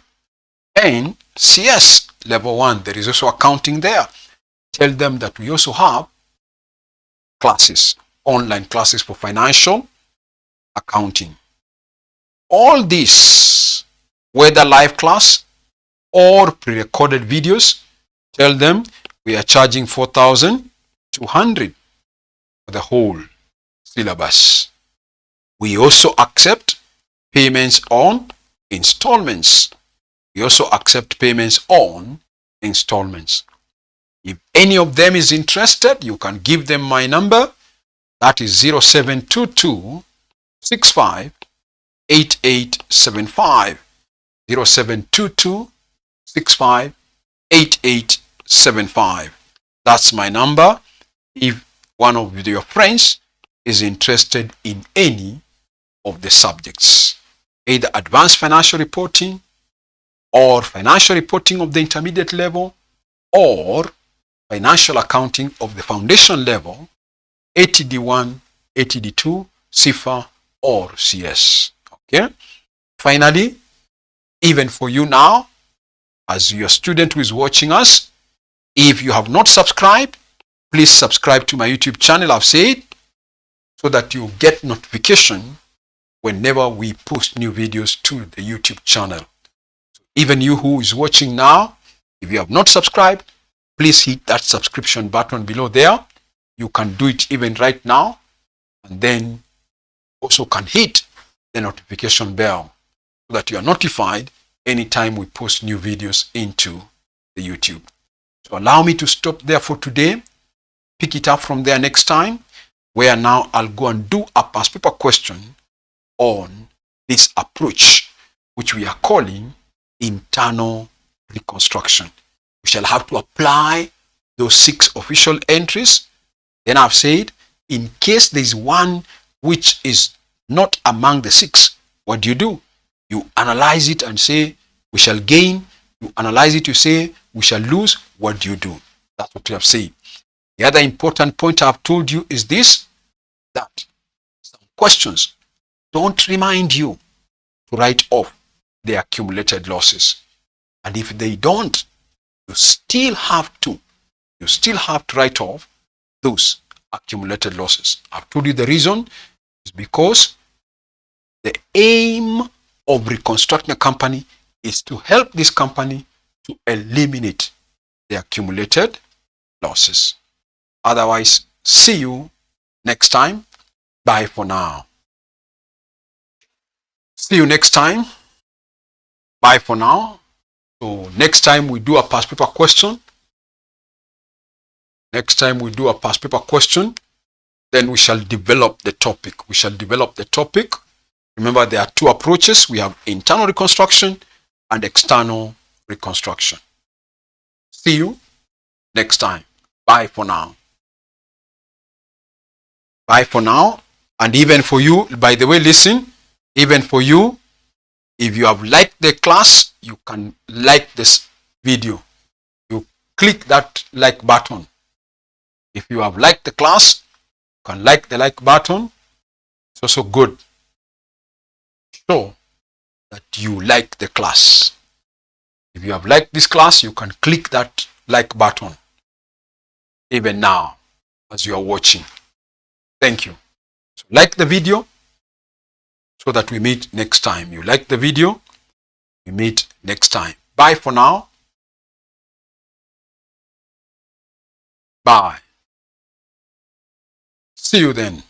[SPEAKER 1] and CS level 1. There is also accounting there. Tell them that we also have classes, online classes for financial accounting. All this, whether live class or pre-recorded videos, tell them we are charging 4,200 for the whole syllabus. We also accept payments on installments. We also accept payments on installments. If any of them is interested, you can give them my number. That is 0722 65 8875. 0722 65 8875. That's my number. If one of your friends is interested in any of the subjects, either advanced financial reporting or financial reporting of the intermediate level or financial accounting of the foundation level, ATD1, ATD2, CFA, or CS. Okay. Finally, even for you now, as your student who is watching us, if you have not subscribed, please subscribe to my YouTube channel, I've said, so that you get notification whenever we post new videos to the YouTube channel. So even you who is watching now, if you have not subscribed, please hit that subscription button below there. You can do it even right now, and then also can hit the notification bell so that you are notified anytime we post new videos into the YouTube. So allow me to stop there for today. Pick it up from there next time, where now I'll go and do a past paper question on this approach, which we are calling internal reconstruction. We shall have to apply those 6 official entries. Then I've said, in case there's one which is not among the 6, what do? You analyze it and say, we shall gain. You analyze it, you say, we shall lose. What do? That's what we have said. The other important point I've told you is this, that some questions don't remind you to write off the accumulated losses. And if they don't, you still have to write off those accumulated losses. I've told you the reason is because the aim of reconstructing a company is to help this company to eliminate the accumulated losses. Otherwise, see you next time. Bye for now. See you next time. Bye for now. So next time we do a past paper question. Then we shall develop the topic. Remember, there are 2 approaches. We have internal reconstruction and external reconstruction. See you next time. Bye for now. Bye for now. And even for you, by the way, listen, even for you, if you have liked the class, you can like this video. You click that like button. If you have liked the class, you can like the like button. It's also good. Show that you like the class. If you have liked this class, you can click that like button even now as you are watching. Thank you. So like the video so that we meet next time. You like the video, we meet next time. Bye for now. Bye. See you then.